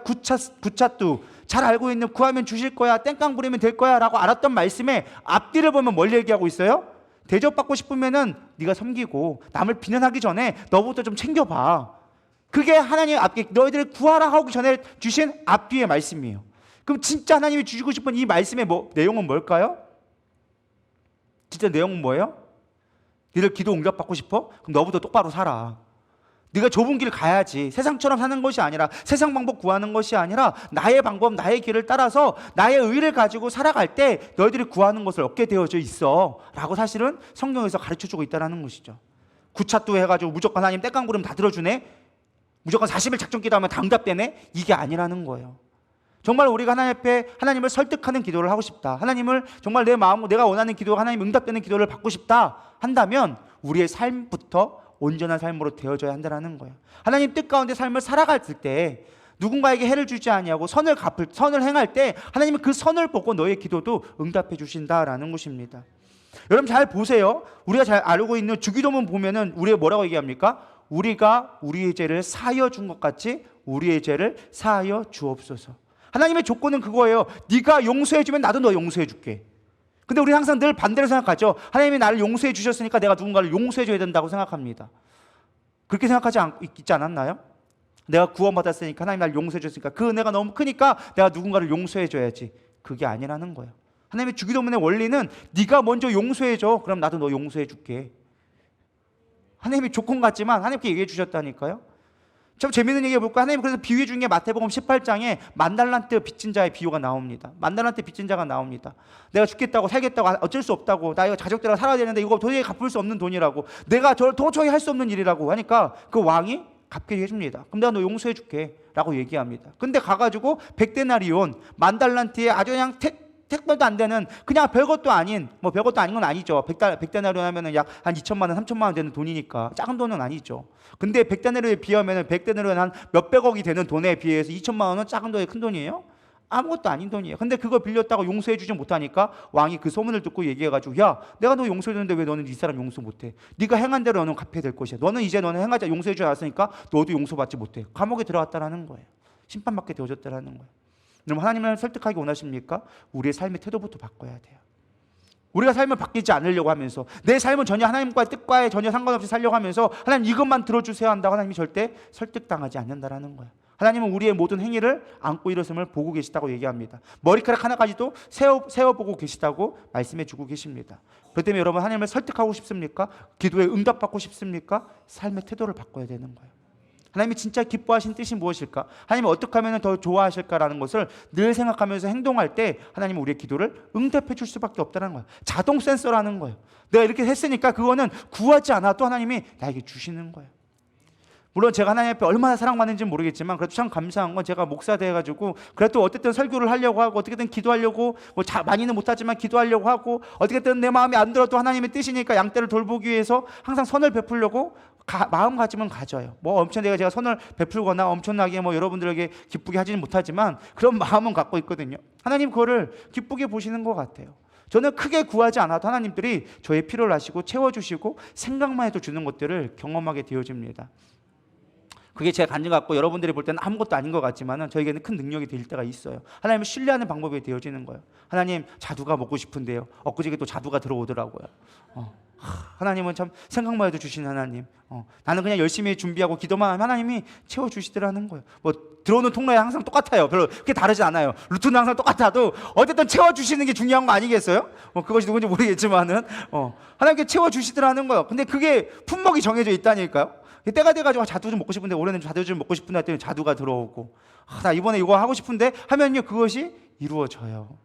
구차뚜 잘 알고 있는 구하면 주실 거야, 땡깡 부리면 될 거야 라고 알았던 말씀에 앞뒤를 보면 뭘 얘기하고 있어요? 대접받고 싶으면은 네가 섬기고 남을 비난하기 전에 너부터 좀 챙겨봐. 그게 하나님 앞에 너희들을 구하라 하기 전에 주신 앞뒤의 말씀이에요. 그럼 진짜 하나님이 주시고 싶은 이 말씀의 내용은 뭘까요? 진짜 내용은 뭐예요? 너희들 기도 응답받고 싶어? 그럼 너부터 똑바로 살아. 네가 좁은 길 가야지. 세상처럼 사는 것이 아니라, 세상 방법 구하는 것이 아니라 나의 방법, 나의 길을 따라서 나의 의를 가지고 살아갈 때 너희들이 구하는 것을 얻게 되어져 있어 라고 사실은 성경에서 가르쳐주고 있다는 것이죠. 구차도 해가지고 무조건 하나님 땡깡 부르면 다 들어주네, 무조건 40일 작전 기도하면 다 응답되네, 이게 아니라는 거예요. 정말 우리가 하나님 앞에 하나님을 설득하는 기도를 하고 싶다, 하나님을 정말 내 마음으로 내가 원하는 기도가 하나님 응답되는 기도를 받고 싶다 한다면 우리의 삶부터 온전한 삶으로 되어져야 한다는 거예요. 하나님 뜻 가운데 삶을 살아갈 때 누군가에게 해를 주지 아니하고 선을 행할 때 하나님은 그 선을 보고 너의 기도도 응답해 주신다라는 것입니다. 여러분 잘 보세요. 우리가 잘 알고 있는 주기도문 보면은 우리가 뭐라고 얘기합니까? 우리가 우리의 죄를 사하여 준 것 같이 우리의 죄를 사하여 주옵소서. 하나님의 조건은 그거예요. 네가 용서해 주면 나도 너 용서해 줄게. 근데 우리는 항상 늘 반대로 생각하죠. 하나님이 나를 용서해 주셨으니까 내가 누군가를 용서해 줘야 된다고 생각합니다. 그렇게 생각하지 있지 않았나요? 내가 구원받았으니까, 하나님 나를 용서해 줬으니까, 그 은혜가 너무 크니까 내가 누군가를 용서해 줘야지. 그게 아니라는 거예요. 하나님의 주기도문의 원리는 네가 먼저 용서해 줘, 그럼 나도 너 용서해 줄게. 하나님이 조건 같지만 하나님께 얘기해 주셨다니까요. 참 재밌는 얘기 해볼까? 하나님 그래서 비유해 준 게 마태복음 18장에 만달란트 빚진 자의 비유가 나옵니다. 만달란트 빚진 자가 나옵니다. 내가 죽겠다고 살겠다고 어쩔 수 없다고, 나 이거 자식들하고 살아야 되는데 이거 도저히 갚을 수 없는 돈이라고, 내가 저를 도저히 할 수 없는 일이라고 하니까 그 왕이 갚게 해줍니다. 그럼 내가 너 용서해 줄게 라고 얘기합니다. 근데 가가지고 100데나리온 만달란트에 아주 그냥 택배도 안 되는, 그냥 별것도 아닌, 뭐 별것도 아닌 건 아니죠. 100데나리온 하면은 약 한 2천만 원, 3천만 원 되는 돈이니까 작은 돈은 아니죠. 근데 100데나리온에 비하면은 100데나리온 한 몇백억이 되는 돈에 비해서 2천만 원은 작은 돈이 큰 돈이에요? 아무것도 아닌 돈이에요. 근데 그거 빌렸다고 용서해 주지 못하니까 왕이 그 소문을 듣고 얘기해가지고, 야, 내가 너 용서해 줬는데 왜 너는 이 사람 용서 못해? 네가 행한 대로 너는 갚아야 될 것이야. 너는 행하자 용서해 주지 않았으니까 너도 용서받지 못해. 감옥에 들어갔다라는 거예요. 심판받게 되어졌다라는 거예요. 그럼 하나님을 설득하기 원하십니까? 우리의 삶의 태도부터 바꿔야 돼요. 우리가 삶을 바뀌지 않으려고 하면서, 내 삶은 전혀 하나님과의 뜻과의 전혀 상관없이 살려고 하면서 하나님 이것만 들어주세요 한다고 하나님이 절대 설득당하지 않는다라는 거예요. 하나님은 우리의 모든 행위를 안고 일어섬을 보고 계시다고 얘기합니다. 머리카락 하나까지도 세어보고 계시다고 말씀해 주고 계십니다. 그렇기 때문에 여러분, 하나님을 설득하고 싶습니까? 기도에 응답받고 싶습니까? 삶의 태도를 바꿔야 되는 거예요. 하나님이 진짜 기뻐하신 뜻이 무엇일까? 하나님이 어떻게 하면 더 좋아하실까라는 것을 늘 생각하면서 행동할 때 하나님은 우리의 기도를 응답해 줄 수밖에 없다는 거예요. 자동 센서라는 거예요. 내가 이렇게 했으니까 그거는 구하지 않아도 하나님이 나에게 주시는 거예요. 물론 제가 하나님 앞에 얼마나 사랑받는지는 모르겠지만 그래도 참 감사한 건, 제가 목사 돼가지고 그래도 어쨌든 설교를 하려고 하고 어떻게든 기도하려고, 뭐 많이는 못하지만 기도하려고 하고, 어떻게든 내 마음이 안 들어도 하나님의 뜻이니까 양떼를 돌보기 위해서 항상 선을 베풀려고 마음가짐은 가져요. 뭐 엄청 제가 선을 베풀거나 엄청나게 뭐 여러분들에게 기쁘게 하지는 못하지만 그런 마음은 갖고 있거든요. 하나님 그거를 기쁘게 보시는 것 같아요. 저는 크게 구하지 않아도 하나님들이 저의 필요를 아시고 채워주시고 생각만 해도 주는 것들을 경험하게 되어집니다. 그게 제 간증 같고 여러분들이 볼 때는 아무것도 아닌 것 같지만 저에게는 큰 능력이 될 때가 있어요. 하나님을 신뢰하는 방법이 되어지는 거예요. 하나님, 자두가 먹고 싶은데요. 엊그저께 또 자두가 들어오더라고요. 하나님은 참 생각만 해도 주시는 하나님. 나는 그냥 열심히 준비하고 기도만 하면 하나님이 채워주시더라는 거예요. 뭐 들어오는 통로에 항상 똑같아요. 별로 그렇게 다르지 않아요. 루트는 항상 똑같아도 어쨌든 채워주시는 게 중요한 거 아니겠어요? 그것이 누군지 모르겠지만은 하나님께 채워주시더라는 거예요. 근데 그게 품목이 정해져 있다니까요. 때가 돼가지고 자두 좀 먹고 싶은데, 올해는 자두 좀 먹고 싶은데 했더니 자두가 들어오고, 나 이번에 이거 하고 싶은데 하면요 그것이 이루어져요.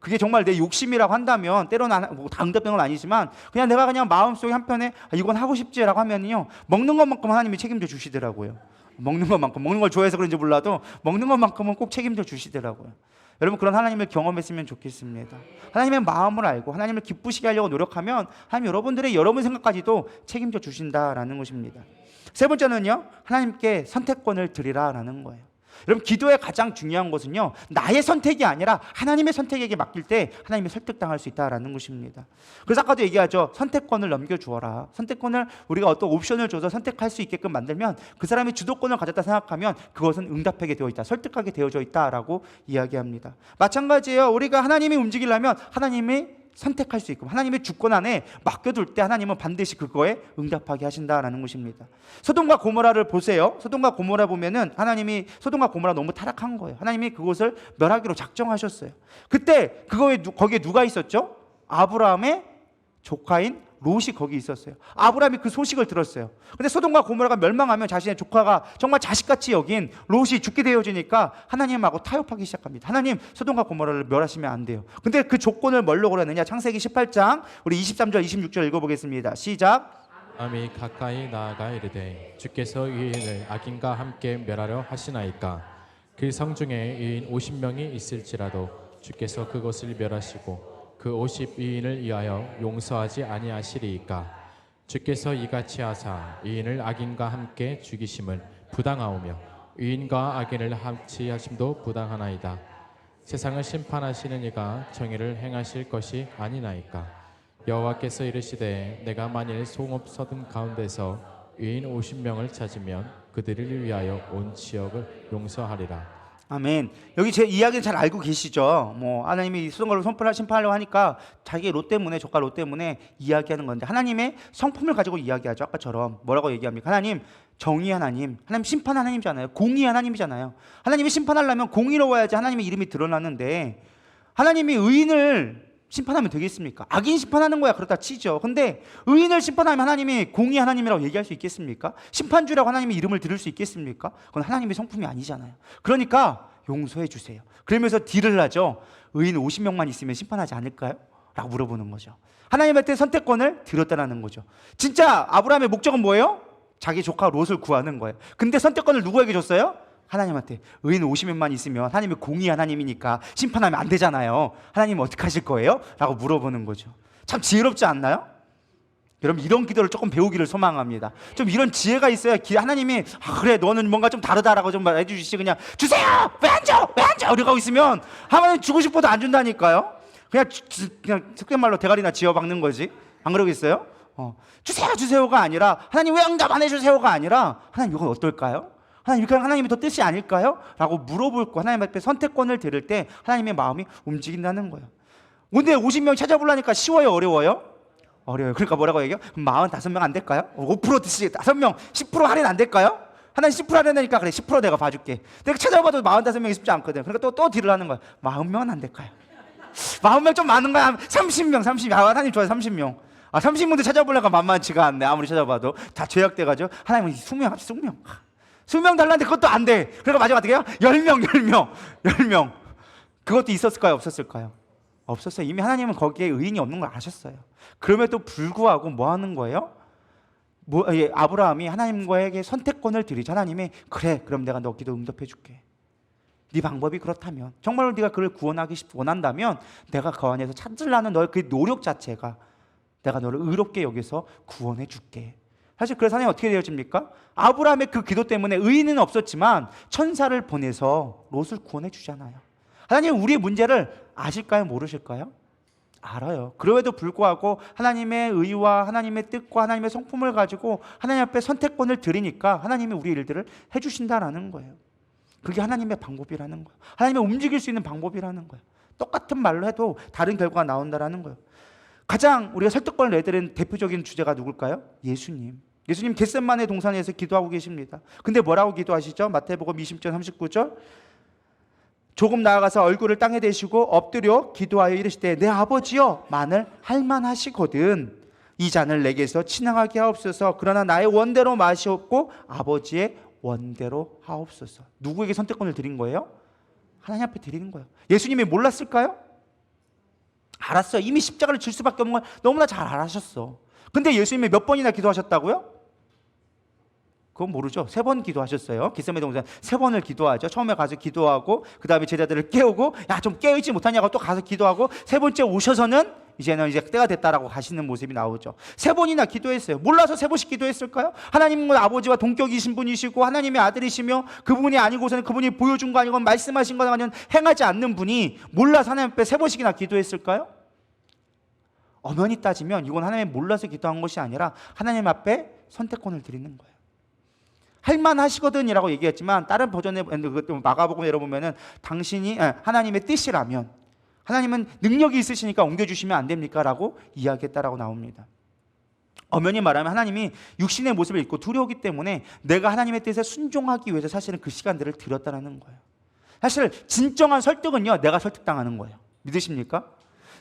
그게 정말 내 욕심이라고 한다면, 때로는 다 응답된 건 아니지만 그냥 내가 그냥 마음속에 한편에 이건 하고 싶지라고 하면요, 먹는 것만큼 하나님이 책임져 주시더라고요. 먹는 걸 좋아해서 그런지 몰라도 먹는 것만큼은 꼭 책임져 주시더라고요. 여러분, 그런 하나님을 경험했으면 좋겠습니다. 하나님의 마음을 알고 하나님을 기쁘시게 하려고 노력하면 하나님 여러분들의 여러분 생각까지도 책임져 주신다라는 것입니다. 세 번째는요, 하나님께 선택권을 드리라라는 거예요. 여러분, 기도의 가장 중요한 것은요, 나의 선택이 아니라 하나님의 선택에게 맡길 때 하나님이 설득당할 수 있다라는 것입니다. 그래서 아까도 얘기하죠. 선택권을 넘겨주어라. 선택권을 우리가 어떤 옵션을 줘서 선택할 수 있게끔 만들면 그 사람이 주도권을 가졌다 생각하면 그것은 응답하게 되어 있다, 설득하게 되어져 있다라고 이야기합니다. 마찬가지예요. 우리가 하나님이 움직이려면 하나님이 선택할 수 있고 하나님의 주권 안에 맡겨둘 때 하나님은 반드시 그거에 응답하게 하신다라는 것입니다. 소돔과 고모라를 보세요. 소돔과 고모라 보면은 하나님이 소돔과 고모라 너무 타락한 거예요. 하나님이 그곳을 멸하기로 작정하셨어요. 그때 거기에 누가 있었죠? 아브라함의 조카인 롯이 거기 있었어요. 아브라함이 그 소식을 들었어요. 근데 소돔과 고모라가 멸망하면 자신의 조카가 정말 자식같이 여긴 롯이 죽게 되어지니까 하나님하고 타협하기 시작합니다. 하나님, 소돔과 고모라를 멸하시면 안 돼요. 근데 그 조건을 뭘로 걸었느냐? 창세기 18장 우리 23절 26절 읽어보겠습니다. 시작. 아브라함이 가까이 나아가 이르되 주께서 의인을 악인과 함께 멸하려 하시나이까. 그 성중에 의인 50명이 있을지라도 주께서 그것을 멸하시고 그 50의인을 위하여 용서하지 아니하시리이까. 주께서 이같이 하사 의인을 악인과 함께 죽이심을 부당하오며 의인과 악인을 합치하심도 부당하나이다. 세상을 심판하시는 이가 정의를 행하실 것이 아니나이까. 여호와께서 이르시되 내가 만일 송업 서든 가운데서 의인 50명을 찾으면 그들을 위하여 온 지역을 용서하리라. 아멘. 여기 제 이야기는 잘 알고 계시죠? 하나님이 소돔과 성품을 심판하려고 하니까 자기 롯 때문에, 조카 롯 때문에 이야기하는 건데, 하나님의 성품을 가지고 이야기하죠. 아까처럼 뭐라고 얘기합니까? 하나님 정의 하나님, 하나님 심판 하나님이잖아요. 공의 하나님이잖아요. 하나님이 심판하려면 공의로워야지 하나님의 이름이 드러나는데, 하나님이 의인을 심판하면 되겠습니까? 악인 심판하는 거야 그렇다 치죠. 근데 의인을 심판하면 하나님이 공의 하나님이라고 얘기할 수 있겠습니까? 심판주라고 하나님의 이름을 들을 수 있겠습니까? 그건 하나님의 성품이 아니잖아요. 그러니까 용서해 주세요. 그러면서 딜을 하죠. 의인 50명만 있으면 심판하지 않을까요? 라고 물어보는 거죠. 하나님한테 선택권을 드렸다는 거죠. 진짜 아브라함의 목적은 뭐예요? 자기 조카 롯을 구하는 거예요. 근데 선택권을 누구에게 줬어요? 하나님한테. 의인 50명만 있으면 하나님이 공의 하나님이니까 심판하면 안 되잖아요. 하나님은 어떻게 하실 거예요? 라고 물어보는 거죠. 참 지혜롭지 않나요? 여러분, 이런 기도를 조금 배우기를 소망합니다. 좀 이런 지혜가 있어야 하나님이 그래 너는 뭔가 좀 다르다라고 좀 해주시지, 그냥 주세요! 왜 안 줘! 왜 안 줘! 이러고 있으면 하나님 주고 싶어도 안 준다니까요. 그냥 속된 말로 대가리나 지어박는 거지. 안 그러겠어요? 주세요 주세요가 아니라, 하나님 왜 응답 안 해주세요가 아니라, 하나님 이건 어떨까요? 하나님, 이렇게 하나님의 더 뜻이 아닐까요? 라고 물어볼 거, 하나님 앞에 선택권을 드릴 때 하나님의 마음이 움직인다는 거예요. 근데 50명 찾아보려니까 쉬워요, 어려워요? 어려워요. 그러니까 뭐라고 얘기해요? 그럼 45명 안 될까요? 5% 드시 5명 10% 할인 안 될까요? 하나님 10% 할인하니까 그래 10% 내가 봐줄게. 내가 찾아봐도 45명이 쉽지 않거든. 그러니까 또 딜을 하는 거야. 40명은 안 될까요? 40명 좀 많은 거야. 30명. 하나님 좋아요. 30명. 30명도 찾아보려니까 만만치가 않네. 아무리 찾아봐도 다 죄악돼가지고 하나님은 20명 달라는데 그것도 안 돼. 그러니까 마지막 어떻게 해요? 10명. 그것도 있었을까요? 없었을까요? 없었어요. 이미 하나님은 거기에 의인이 없는 걸 아셨어요. 그럼에도 불구하고 뭐 하는 거예요? 아브라함이 하나님과에게 선택권을 드리자. 하나님이 그래, 그럼 내가 너 기도 응답해 줄게. 네 방법이 그렇다면, 정말로 네가 그를 구원하기 원한다면 내가 그 안에서 찾으려는 너의 그 노력 자체가 내가 너를 의롭게 여기서 구원해 줄게. 사실 그래서 하나님 어떻게 되어집니까? 아브라함의 그 기도 때문에 의인은 없었지만 천사를 보내서 롯을 구원해 주잖아요. 하나님은 우리의 문제를 아실까요? 모르실까요? 알아요. 그럼에도 불구하고 하나님의 의와 하나님의 뜻과 하나님의 성품을 가지고 하나님 앞에 선택권을 드리니까 하나님이 우리 일들을 해주신다라는 거예요. 그게 하나님의 방법이라는 거예요. 하나님의 움직일 수 있는 방법이라는 거예요. 똑같은 말로 해도 다른 결과가 나온다라는 거예요. 가장 우리가 설득권을 내드리는 대표적인 주제가 누굴까요? 예수님. 예수님 겟셋마네 동산에서 기도하고 계십니다. 근데 뭐라고 기도하시죠? 마태복음 20장 39절. 조금 나아가서 얼굴을 땅에 대시고 엎드려 기도하여 이르시되 내 아버지여 만을 할만하시거든 이 잔을 내게서 지나가게 하옵소서. 그러나 나의 원대로 마시옵고 아버지의 원대로 하옵소서. 누구에게 선택권을 드린 거예요? 하나님 앞에 드리는 거예요. 예수님이 몰랐을까요? 알았어요. 이미 십자가를 질 수밖에 없는 걸 너무나 잘 알았었어. 근데 예수님이 몇 번이나 기도하셨다고요? 그건 모르죠. 3번 기도하셨어요. 겟세마네 동산 3번을 기도하죠. 처음에 가서 기도하고 그 다음에 제자들을 깨우고 야 좀 깨우지 못하냐고 또 가서 기도하고 3번째 오셔서는 이제는 이제 때가 됐다라고 가시는 모습이 나오죠. 3번이나 기도했어요. 몰라서 3번씩 기도했을까요? 하나님은 아버지와 동격이신 분이시고 하나님의 아들이시며 그분이 아니고서는 그분이 보여준 거 아니고 말씀하신 거 아니면 행하지 않는 분이 몰라서 하나님 앞에 3번씩이나 기도했을까요? 엄연히 따지면 이건 하나님 몰라서 기도한 것이 아니라 하나님 앞에 선택권을 드리는 거예요. 할만하시거든이라고 얘기했지만 다른 버전의 마가복음 열어보면은 당신이 하나님의 뜻이라면 하나님은 능력이 있으시니까 옮겨주시면 안 됩니까? 라고 이야기했다라고 나옵니다. 엄연히 말하면 하나님이 육신의 모습을 입고 두려우기 때문에 내가 하나님의 뜻에 순종하기 위해서 사실은 그 시간들을 들였다라는 거예요. 사실 진정한 설득은요, 내가 설득당하는 거예요. 믿으십니까?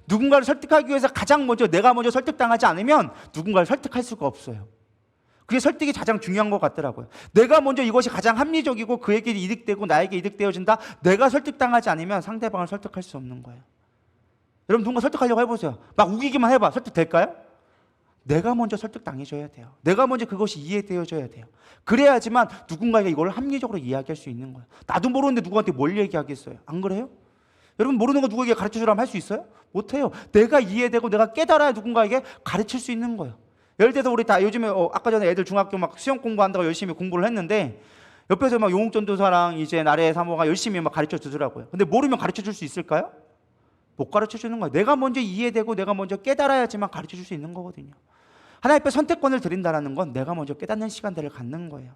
누군가를 설득하기 위해서 가장 먼저 내가 먼저 설득당하지 않으면 누군가를 설득할 수가 없어요. 그게 설득이 가장 중요한 것 같더라고요. 내가 먼저 이것이 가장 합리적이고 그에게 이득되고 나에게 이득되어진다. 내가 설득당하지 않으면 상대방을 설득할 수 없는 거예요. 여러분 누군가 설득하려고 해보세요. 막 우기기만 해봐. 설득될까요? 내가 먼저 설득당해줘야 돼요. 내가 먼저 그것이 이해되어져야 돼요. 그래야지만 누군가에게 이걸 합리적으로 이야기할 수 있는 거예요. 나도 모르는데 누구한테 뭘 얘기하겠어요? 안 그래요? 여러분 모르는 거 누구에게 가르쳐주라면 할 수 있어요? 못해요. 내가 이해되고 내가 깨달아야 누군가에게 가르칠 수 있는 거예요. 예를 들어서 우리 다 요즘에 아까 전에 애들 중학교 막 수영 공부한다고 열심히 공부를 했는데 옆에서 막 용욱전도사랑 이제 나래 사모가 열심히 막 가르쳐 주더라고요. 근데 모르면 가르쳐 줄 수 있을까요? 못 가르쳐 주는 거예요. 내가 먼저 이해되고 내가 먼저 깨달아야지만 가르쳐 줄 수 있는 거거든요. 하나님 앞에 선택권을 드린다는 건 내가 먼저 깨닫는 시간들을 갖는 거예요.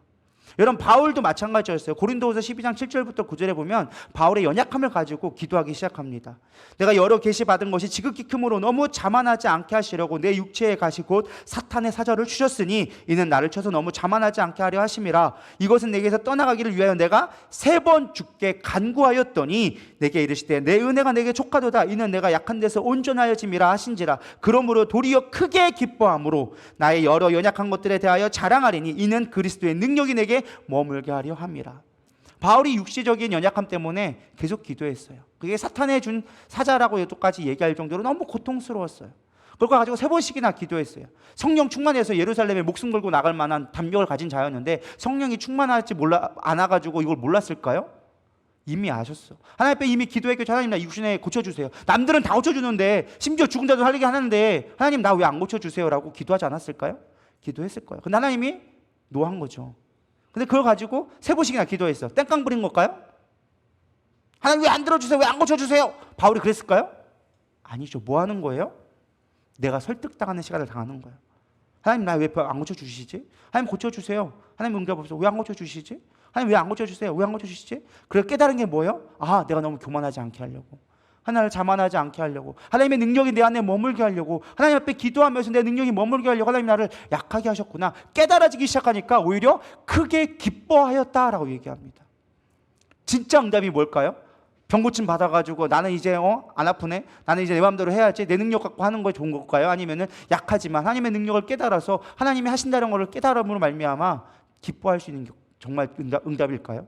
여러분 바울도 마찬가지였어요. 고린도후서 12장 7절부터 9절에 보면 바울의 연약함을 가지고 기도하기 시작합니다. 내가 여러 계시 받은 것이 지극히 크므로 너무 자만하지 않게 하시려고 내 육체에 가시 곧 사탄의 사절을 주셨으니 이는 나를 쳐서 너무 자만하지 않게 하려 하심이라. 이것은 내게서 떠나가기를 위하여 내가 3번 주께 간구하였더니 내게 이르시되 내 은혜가 내게 족하도다. 이는 내가 약한 데서 온전하여짐이라 하신지라. 그러므로 도리어 크게 기뻐함으로 나의 여러 연약한 것들에 대하여 자랑하리니 이는 그리스도의 능력이 내게 머물게 하려 함이라. 바울이 육시적인 연약함 때문에 계속 기도했어요. 그게 사탄의 준 사자라고까지 얘기할 정도로 너무 고통스러웠어요. 그걸 가지고 3번씩이나 기도했어요. 성령 충만해서 예루살렘에 목숨 걸고 나갈 만한 담력을 가진 자였는데 성령이 충만하지 않아가지고 이걸 몰랐을까요? 이미 아셨어. 하나님 앞에 이미 기도했겠죠. 하나님 나 육신에 고쳐주세요. 남들은 다 고쳐주는데 심지어 죽은 자도 살리게 하는데 하나님 나 왜 안 고쳐주세요? 라고 기도하지 않았을까요? 기도했을 거예요. 근데 하나님이 노한 거죠. 근데 그걸 가지고 3번씩이나 기도했어. 땡깡 부린 걸까요? 하나님 왜 안 들어주세요? 왜 안 고쳐주세요? 바울이 그랬을까요? 아니죠. 뭐 하는 거예요? 내가 설득당하는 시간을 당하는 거예요. 하나님 나 왜 안 고쳐주시지? 하나님 고쳐주세요. 하나님 응답 없어. 왜 안 고쳐주시지? 하나님 왜 안 고쳐주세요? 왜 안 고쳐주시지? 그래 깨달은 게 뭐예요? 아 내가 너무 교만하지 않게 하려고. 하나님을 자만하지 않게 하려고. 하나님의 능력이 내 안에 머물게 하려고. 하나님 앞에 기도하면서 내 능력이 머물게 하려고 하나님 나를 약하게 하셨구나. 깨달아지기 시작하니까 오히려 크게 기뻐하였다라고 얘기합니다. 진짜 응답이 뭘까요? 병고침 받아가지고 나는 이제 안 아프네. 나는 이제 내 마음대로 해야지. 내 능력 갖고 하는 거 좋은 걸까요? 아니면은 약하지만 하나님의 능력을 깨달아서 하나님이 하신다는 것을 깨달음으로 말미암아 기뻐할 수 있는 게 정말 응답일까요?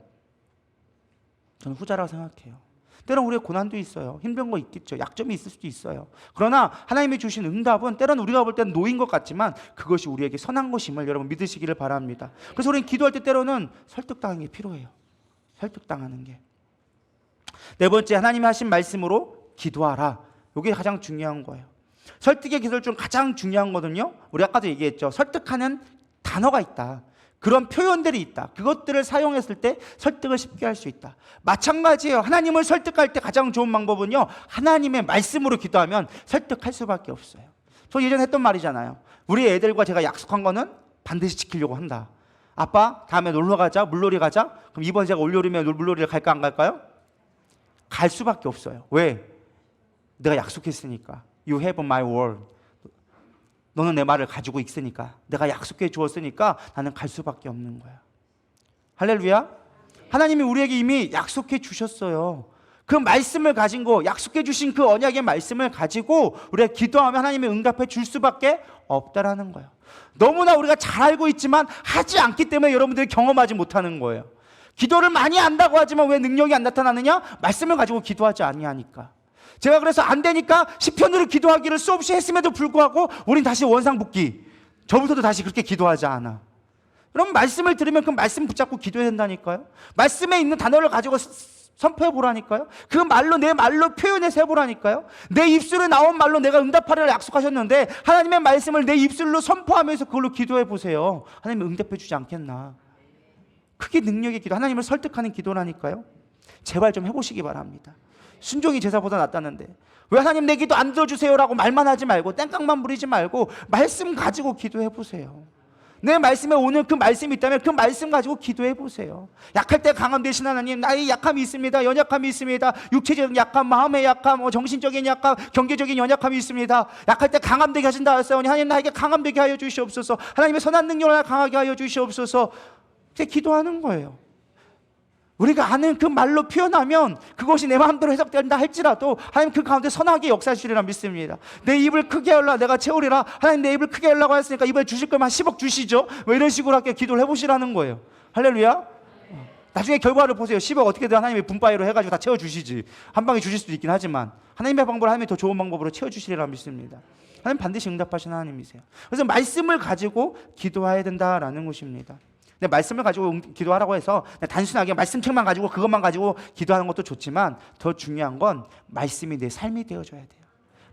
저는 후자라고 생각해요. 때로는 우리의 고난도 있어요. 힘든 거 있겠죠. 약점이 있을 수도 있어요. 그러나 하나님이 주신 응답은 때로는 우리가 볼 때는 노인 것 같지만 그것이 우리에게 선한 것임을 여러분 믿으시기를 바랍니다. 그래서 우리는 기도할 때 때로는 설득당하는 게 필요해요. 설득당하는 게. 4번째, 하나님이 하신 말씀으로 기도하라. 이게 가장 중요한 거예요. 설득의 기술 중 가장 중요한 거는요, 우리 아까도 얘기했죠. 설득하는 단어가 있다. 그런 표현들이 있다. 그것들을 사용했을 때 설득을 쉽게 할 수 있다. 마찬가지예요. 하나님을 설득할 때 가장 좋은 방법은요, 하나님의 말씀으로 기도하면 설득할 수밖에 없어요. 저 예전에 했던 말이잖아요. 우리 애들과 제가 약속한 거는 반드시 지키려고 한다. 아빠 다음에 놀러 가자, 물놀이 가자. 그럼 이번 제가 올여름에 물놀이를 갈까 안 갈까요? 갈 수밖에 없어요. 왜? 내가 약속했으니까. You have my word. 너는 내 말을 가지고 있으니까, 내가 약속해 주었으니까 나는 갈 수밖에 없는 거야. 할렐루야. 하나님이 우리에게 이미 약속해 주셨어요. 그 말씀을 가진 거, 약속해 주신 그 언약의 말씀을 가지고 우리가 기도하면 하나님이 응답해 줄 수밖에 없다라는 거예요. 너무나 우리가 잘 알고 있지만 하지 않기 때문에 여러분들이 경험하지 못하는 거예요. 기도를 많이 한다고 하지만 왜 능력이 안 나타나느냐? 말씀을 가지고 기도하지 아니하니까. 제가 그래서 안 되니까 시편으로 기도하기를 수없이 했음에도 불구하고 우린 다시 원상복귀. 저부터도 다시 그렇게 기도하지 않아. 그럼 말씀을 들으면 그 말씀 붙잡고 기도해야 된다니까요. 말씀에 있는 단어를 가지고 선포해 보라니까요. 그 말로 내 말로 표현해서 해보라니까요. 내 입술에 나온 말로 내가 응답하리라 약속하셨는데 하나님의 말씀을 내 입술로 선포하면서 그걸로 기도해 보세요. 하나님은 응답해 주지 않겠나. 그게 능력의 기도, 하나님을 설득하는 기도라니까요. 제발 좀 해보시기 바랍니다. 순종이 제사보다 낫다는데 왜 하나님 내 기도 안 들어주세요라고 말만 하지 말고 땡깡만 부리지 말고 말씀 가지고 기도해 보세요. 내 말씀에 오늘 그 말씀이 있다면 그 말씀 가지고 기도해 보세요. 약할 때 강함 되신 하나님, 나의 약함이 있습니다. 연약함이 있습니다. 육체적인 약함, 마음의 약함, 정신적인 약함, 경제적인 연약함이 있습니다. 약할 때 강함 되게 하신다 하셨으니 하나님 나에게 강함 되게 하여 주시옵소서. 하나님의 선한 능력을 강하게 하여 주시옵소서. 이제 기도하는 거예요. 우리가 아는 그 말로 표현하면 그것이 내 마음대로 해석된다 할지라도 하나님 그 가운데 선하게 역사하시리라 믿습니다. 내 입을 크게 열라 내가 채우리라. 하나님 내 입을 크게 열라고 했으니까 이번에 주실 거면 한 10억 주시죠. 뭐 이런 식으로 할게 기도를 해보시라는 거예요. 할렐루야. 나중에 결과를 보세요. 10억 어떻게든 하나님이 분바이로 해가지고 다 채워주시지. 한 방에 주실 수도 있긴 하지만 하나님의 방법을 하나님이 더 좋은 방법으로 채워주시리라 믿습니다. 하나님 반드시 응답하시는 하나님이세요. 그래서 말씀을 가지고 기도해야 된다라는 것입니다. 근데 말씀을 가지고 기도하라고 해서 단순하게 말씀책만 가지고 그것만 가지고 기도하는 것도 좋지만 더 중요한 건 말씀이 내 삶이 되어줘야 돼요.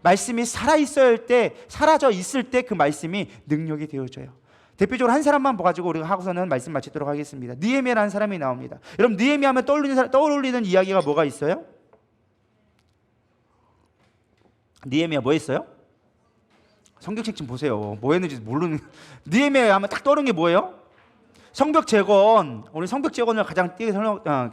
말씀이 살아있을 때, 사라져 있을 때 그 말씀이 능력이 되어줘요. 대표적으로 한 사람만 봐가지고 우리가 하고서는 말씀 마치도록 하겠습니다. 느헤미야라는 사람이 나옵니다. 여러분 느헤미야 하면 떠올리는 이야기가 뭐가 있어요? 느헤미야 뭐 했어요? 성경책 좀 보세요. 뭐 했는지 모르는. 느헤미야 하면 딱 떠오르는 게 뭐예요? 성벽 재건. 우리 성벽 재건을 가장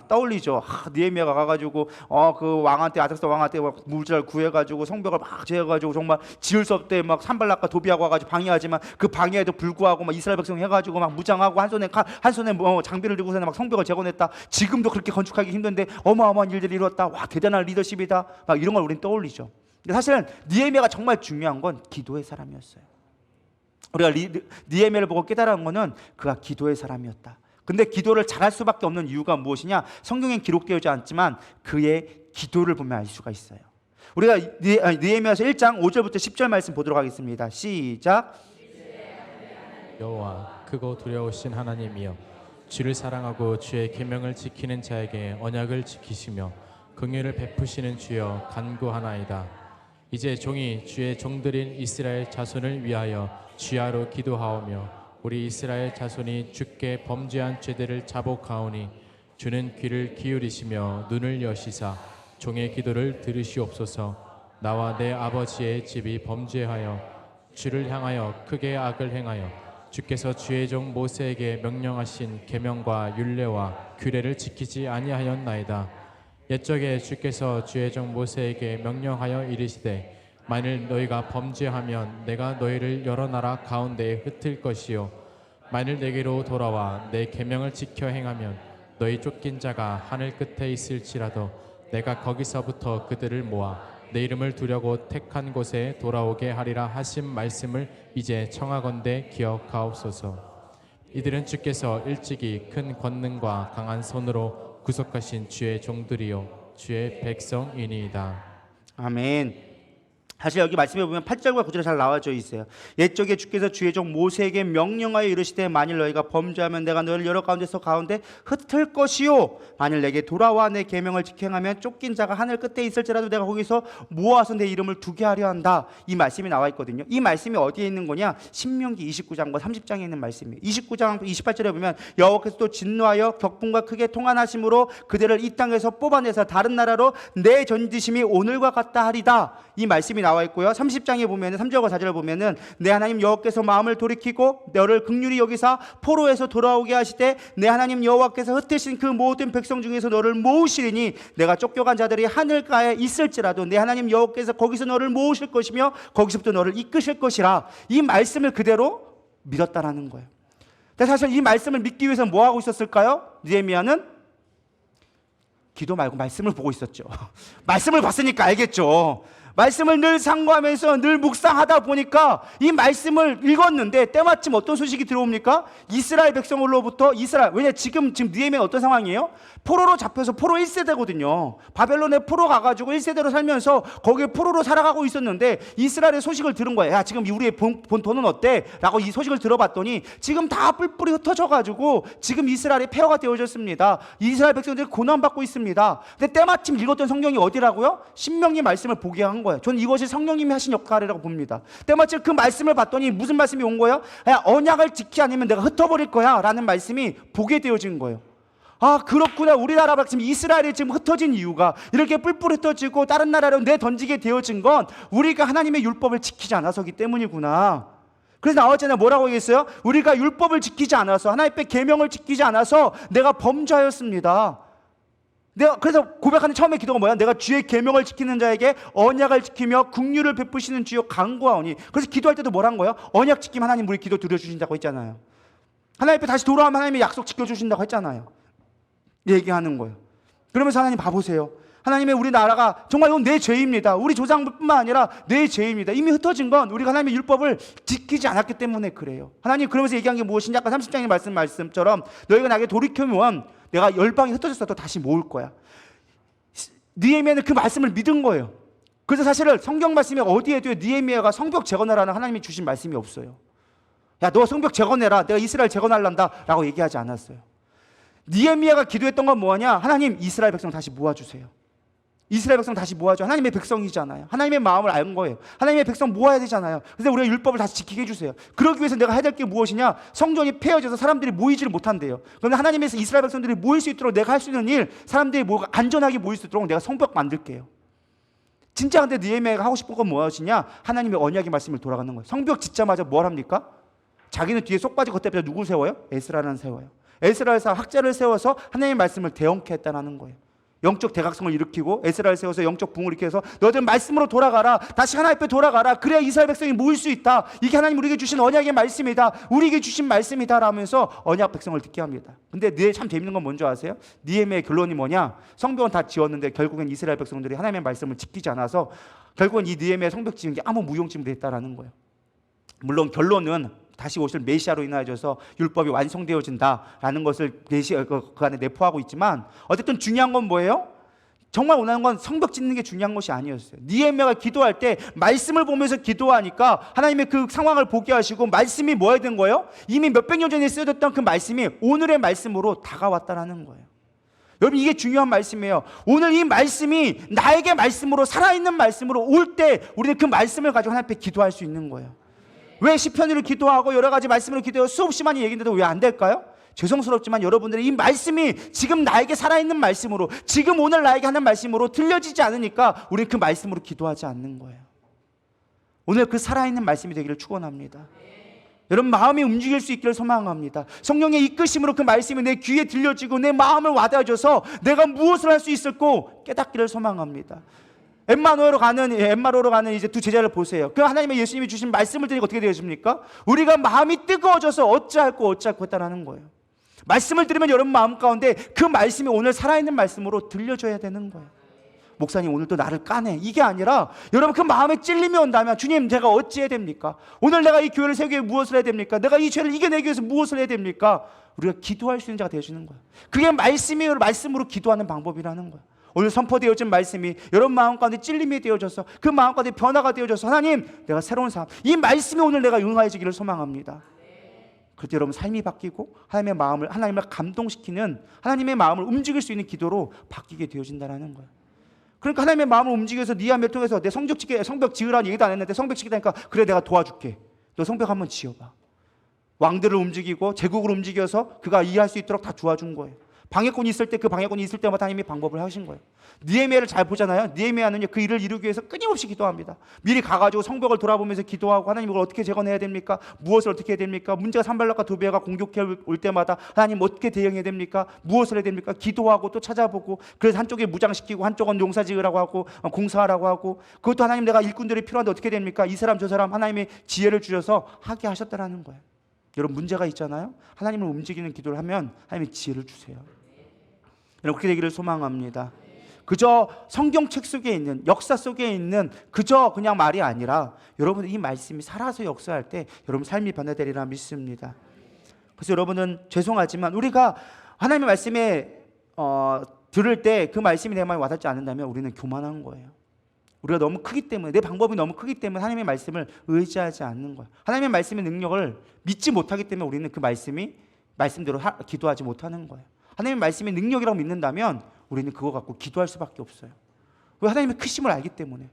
떠올리죠. 느헤미야가 가가지고 그 왕한테, 아닥스 왕한테 물자를 구해가지고 성벽을 막 재가지고 정말 지을 수 없대 막 산발락과 도비하고 와가지고 방해하지만 그 방해에도 불구하고 막 이스라엘 백성 해가지고 막 무장하고 한 손에 뭐 장비를 들고서 막 성벽을 재건했다. 지금도 그렇게 건축하기 힘든데 어마어마한 일들을 이뤘다. 와 대단한 리더십이다. 막 이런 걸 우리는 떠올리죠. 근데 사실은 느헤미야가 정말 중요한 건 기도의 사람이었어요. 우리가 느헤미야를 보고 깨달은 것은 그가 기도의 사람이었다. 근데 기도를 잘할 수밖에 없는 이유가 무엇이냐? 성경엔 기록되어있지 않지만 그의 기도를 보면 알 수가 있어요. 우리가 느헤미야서 1장 5절부터 10절 말씀 보도록 하겠습니다. 시작. 여호와 크고 두려우신 하나님이여, 주를 사랑하고 주의 계명을 지키는 자에게 언약을 지키시며 긍휼을 베푸시는 주여 간구하나이다. 이제 종이 주의 종들인 이스라엘 자손을 위하여 주야로 기도하오며 우리 이스라엘 자손이 주께 범죄한 죄들을 자복하오니 주는 귀를 기울이시며 눈을 여시사 종의 기도를 들으시옵소서. 나와 내 아버지의 집이 범죄하여 주를 향하여 크게 악을 행하여 주께서 주의 종 모세에게 명령하신 계명과 율례와 규례를 지키지 아니하였나이다. 옛적에 주께서 주의 종 모세에게 명령하여 이르시되 만일 너희가 범죄하면 내가 너희를 여러 나라 가운데에 흩을 것이요 만일 내게로 돌아와 내 계명을 지켜 행하면 너희 쫓긴 자가 하늘 끝에 있을지라도 내가 거기서부터 그들을 모아 내 이름을 두려고 택한 곳에 돌아오게 하리라 하신 말씀을 이제 청하건대 기억하옵소서. 이들은 주께서 일찍이 큰 권능과 강한 손으로 구속하신 주의 종들이요 주의 백성이니이다. 아멘. 사실 여기 말씀해 보면 8절과 9절에 잘 나와져 있어요. 옛적에 주께서 주의 종 모세에게 명령하여 이르시되 만일 너희가 범죄하면 내가 너희를 여러 가운데서 가운데 흩을 것이요 만일 내게 돌아와 내 계명을 지켜하면 쫓긴 자가 하늘 끝에 있을지라도 내가 거기서 모아서 내 이름을 두게 하려 한다. 이 말씀이 나와 있거든요. 이 말씀이 어디에 있는 거냐? 신명기 29장과 30장에 있는 말씀이에요. 29장 28절에 보면 여호와께서 또 진노하여 격분과 크게 통한하심으로 그들을 이 땅에서 뽑아내서 다른 나라로 내전지심이 오늘과 같다 하리다. 이 말씀이 나와 있고요. 30장에 보면 3절과 4절을 보면은 내 하나님 여호와께서 마음을 돌이키고 너를 긍휼히 여기사 포로에서 돌아오게 하시되 내 하나님 여호와께서 흩으신 그 모든 백성 중에서 너를 모으시리니 내가 쫓겨간 자들이 하늘가에 있을지라도 내 하나님 여호와께서 거기서 너를 모으실 것이며 거기서부터 너를 이끄실 것이라. 이 말씀을 그대로 믿었다라는 거예요. 근데 사실 이 말씀을 믿기 위해서 뭐 하고 있었을까요? 느헤미야는 기도 말고 말씀을 보고 있었죠. 말씀을 봤으니까 알겠죠. 말씀을 늘 상고하면서 늘 묵상하다 보니까 이 말씀을 읽었는데 때마침 어떤 소식이 들어옵니까? 이스라엘 백성으로부터 왜냐 지금 느헤미야가 어떤 상황이에요? 포로로 잡혀서 포로 1세대거든요. 바벨론에 포로 가가지고 1세대로 살면서 거기에 포로로 살아가고 있었는데 이스라엘의 소식을 들은 거예요. 야, 지금 우리의 본토는 어때? 라고 이 소식을 들어봤더니 지금 다 뿔뿔이 흩어져가지고 지금 이스라엘이 폐허가 되어졌습니다. 이스라엘 백성들이 고난받고 있습니다. 근데 때마침 읽었던 성경이 어디라고요? 신명기 말씀을 보게 한 거예요. 저는 이것이 성령님이 하신 역할이라고 봅니다. 때마침 그 말씀을 봤더니 무슨 말씀이 온 거예요? 야, 언약을 지키 아니면 내가 흩어버릴 거야 라는 말씀이 보게 되어진 거예요. 아, 그렇구나. 우리나라가 지금 이스라엘이 지금 흩어진 이유가 이렇게 뿔뿔 흩어지고 다른 나라로 내던지게 되어진 건 우리가 하나님의 율법을 지키지 않아서기 때문이구나. 그래서 나왔잖아요. 뭐라고 얘기했어요? 우리가 율법을 지키지 않아서, 하나님의 계명을 지키지 않아서 내가 범죄하였습니다. 내가 그래서 고백하는 처음에 기도가 뭐야? 내가 주의 계명을 지키는 자에게 언약을 지키며 긍휼을 베푸시는 주여 간구하오니. 그래서 기도할 때도 뭐란 거예요? 언약 지키면 하나님 우리 기도 들어주신다고 했잖아요. 하나님 앞에 다시 돌아오면 하나님의 약속 지켜주신다고 했잖아요. 얘기하는 거예요. 그러면서 하나님 봐보세요. 하나님의 우리나라가 정말 이건 내 죄입니다. 우리 조상뿐만 아니라 내 죄입니다. 이미 흩어진 건 우리가 하나님의 율법을 지키지 않았기 때문에 그래요. 하나님 그러면서 얘기한 게 무엇이냐? 아까 30장의 말씀처럼 너희가 나에게 돌이켜면 내가 열방이 흩어졌어도 다시 모을 거야. 느헤미야는 그 말씀을 믿은 거예요. 그래서 사실은 성경 말씀이 어디에도 느헤미야가 성벽 재건하라는 하나님이 주신 말씀이 없어요. 야, 너 성벽 재건해라. 내가 이스라엘 재건하란다 라고 얘기하지 않았어요. 느헤미야가 기도했던 건 뭐냐? 하나님 이스라엘 백성 다시 모아주세요. 이스라엘 백성 다시 모아줘. 하나님의 백성이잖아요. 하나님의 마음을 알 거예요. 하나님의 백성 모아야 되잖아요. 그래서 우리가 율법을 다시 지키게 해주세요. 그러기 위해서 내가 해야 될 게 무엇이냐? 성전이 폐허져서 사람들이 모이지를 못한대요. 그런데 하나님에서 이스라엘 백성들이 모일 수 있도록 내가 할 수 있는 일, 사람들이 안전하게 모일 수 있도록 내가 성벽 만들게요. 진짜 근데 느헤미야가 하고 싶은 건 무엇이냐? 하나님의 언약의 말씀을 돌아가는 거예요. 성벽 짓자마자 뭘 합니까? 자기는 뒤에 쏙 빠진 겉대뼈 누구 세워요? 에스라를 세워요. 에스라에서 학자를 세워서 하나님의 말씀을 대언케 했다는 거예요. 영적 대각성을 일으키고 에스라를 세워서 영적 붕을 일으켜서 너희들 말씀으로 돌아가라. 다시 하나님 앞에 돌아가라. 그래야 이스라엘 백성이 모일 수 있다. 이게 하나님 우리에게 주신 언약의 말씀이다. 우리에게 주신 말씀이다 라면서 언약 백성을 듣게 합니다. 근데 참 재밌는 건 뭔지 아세요? 느헤미야의 결론이 뭐냐? 성벽은 다 지었는데 결국엔 이스라엘 백성들이 하나님의 말씀을 지키지 않아서 결국은 이 느헤미야 성벽 지은 게 아무 무용지물이 됐다라는 거예요. 물론 결론은 다시 오실 메시아로 인하여서 율법이 완성되어진다라는 것을 그 안에 내포하고 있지만 어쨌든 중요한 건 뭐예요? 정말 원하는 건 성벽 짓는 게 중요한 것이 아니었어요. 느헤미야가 기도할 때 말씀을 보면서 기도하니까 하나님의 그 상황을 보게 하시고 말씀이 뭐야 된 거예요? 이미 몇백 년 전에 쓰여졌던 그 말씀이 오늘의 말씀으로 다가왔다라는 거예요. 여러분 이게 중요한 말씀이에요. 오늘 이 말씀이 나에게 말씀으로 살아있는 말씀으로 올 때 우리는 그 말씀을 가지고 하나님 앞에 기도할 수 있는 거예요. 왜 시편으로 기도하고 여러 가지 말씀으로 기도하고 수없이 많이 얘기했는데도 왜 안 될까요? 죄송스럽지만 여러분들의 이 말씀이 지금 나에게 살아있는 말씀으로 지금 오늘 나에게 하는 말씀으로 들려지지 않으니까 우리는 그 말씀으로 기도하지 않는 거예요. 오늘 그 살아있는 말씀이 되기를 축원합니다. 여러분 마음이 움직일 수 있기를 소망합니다. 성령의 이끄심으로 그 말씀이 내 귀에 들려지고 내 마음을 와닿아줘서 내가 무엇을 할 수 있었고 깨닫기를 소망합니다. 엠마오로 가는 이제 두 제자를 보세요. 그 하나님의 예수님이 주신 말씀을 들으니까 어떻게 되십니까? 우리가 마음이 뜨거워져서 어찌할고 했다라는 거예요. 말씀을 들으면 여러분 마음 가운데 그 말씀이 오늘 살아있는 말씀으로 들려줘야 되는 거예요. 목사님 오늘도 나를 까네 이게 아니라 여러분 그 마음에 찔림이 온다면 주님 제가 어찌해야 됩니까? 오늘 내가 이 교회를 세우기 위해 무엇을 해야 됩니까? 내가 이 죄를 이겨내기 위해서 무엇을 해야 됩니까? 우리가 기도할 수 있는 자가 되어주는 거예요. 그게 말씀으로 기도하는 방법이라는 거예요. 오늘 선포되어진 말씀이 여러분 마음 가운데 찔림이 되어져서 그 마음 가운데 변화가 되어져서 하나님 내가 새로운 삶 이 말씀이 오늘 내가 응하여지기를 소망합니다. 그때 여러분 삶이 바뀌고 하나님을 감동시키는 하나님의 마음을 움직일 수 있는 기도로 바뀌게 되어진다는 거예요. 그러니까 하나님의 마음을 움직여서 니아미를 통해서 내 성벽 지으라는 얘기도 안 했는데 성벽 지키다니까 그래 내가 도와줄게. 너 성벽 한번 지어봐. 왕들을 움직이고 제국을 움직여서 그가 이해할 수 있도록 다 도와준 거예요. 방해꾼이 있을 때 그 방해꾼이 있을 때마다 하나님이 방법을 하신 거예요. 느헤미야를 잘 보잖아요. 느헤미야는 그 일을 이루기 위해서 끊임없이 기도합니다. 미리 가가지고 성벽을 돌아보면서 기도하고 하나님 이걸 어떻게 재건해야 됩니까? 무엇을 어떻게 해야 됩니까? 문제가 산발락과 도비아가 공격해 올 때마다 하나님 어떻게 대응해야 됩니까? 무엇을 해야 됩니까? 기도하고 또 찾아보고 그래서 한쪽에 무장시키고 한쪽은 용사 지으라고 하고 공사하라고 하고 그것도 하나님 내가 일꾼들이 필요한데 어떻게 됩니까? 이 사람 저 사람 하나님의 지혜를 주셔서 하게 하셨다라는 거예요. 여러분 문제가 있잖아요. 하나님을 움직이는 기도를 하면 하나님의 지혜를 주세요. 여러분 그렇게 되기를 소망합니다. 그저 성경책 속에 있는, 역사 속에 있는 그저 그냥 말이 아니라 여러분 이 말씀이 살아서 역사할 때 여러분 삶이 변화되리라 믿습니다. 그래서 여러분은 죄송하지만 우리가 하나님의 말씀에 들을 때 그 말씀이 내 마음에 와닿지 않는다면 우리는 교만한 거예요. 우리가 너무 크기 때문에, 내 방법이 너무 크기 때문에 하나님의 말씀을 의지하지 않는 거예요. 하나님의 말씀의 능력을 믿지 못하기 때문에 우리는 그 말씀대로 기도하지 못하는 거예요. 하나님의 말씀의 능력이라고 믿는다면 우리는 그거 갖고 기도할 수밖에 없어요. 왜? 하나님의 크심을 알기 때문에.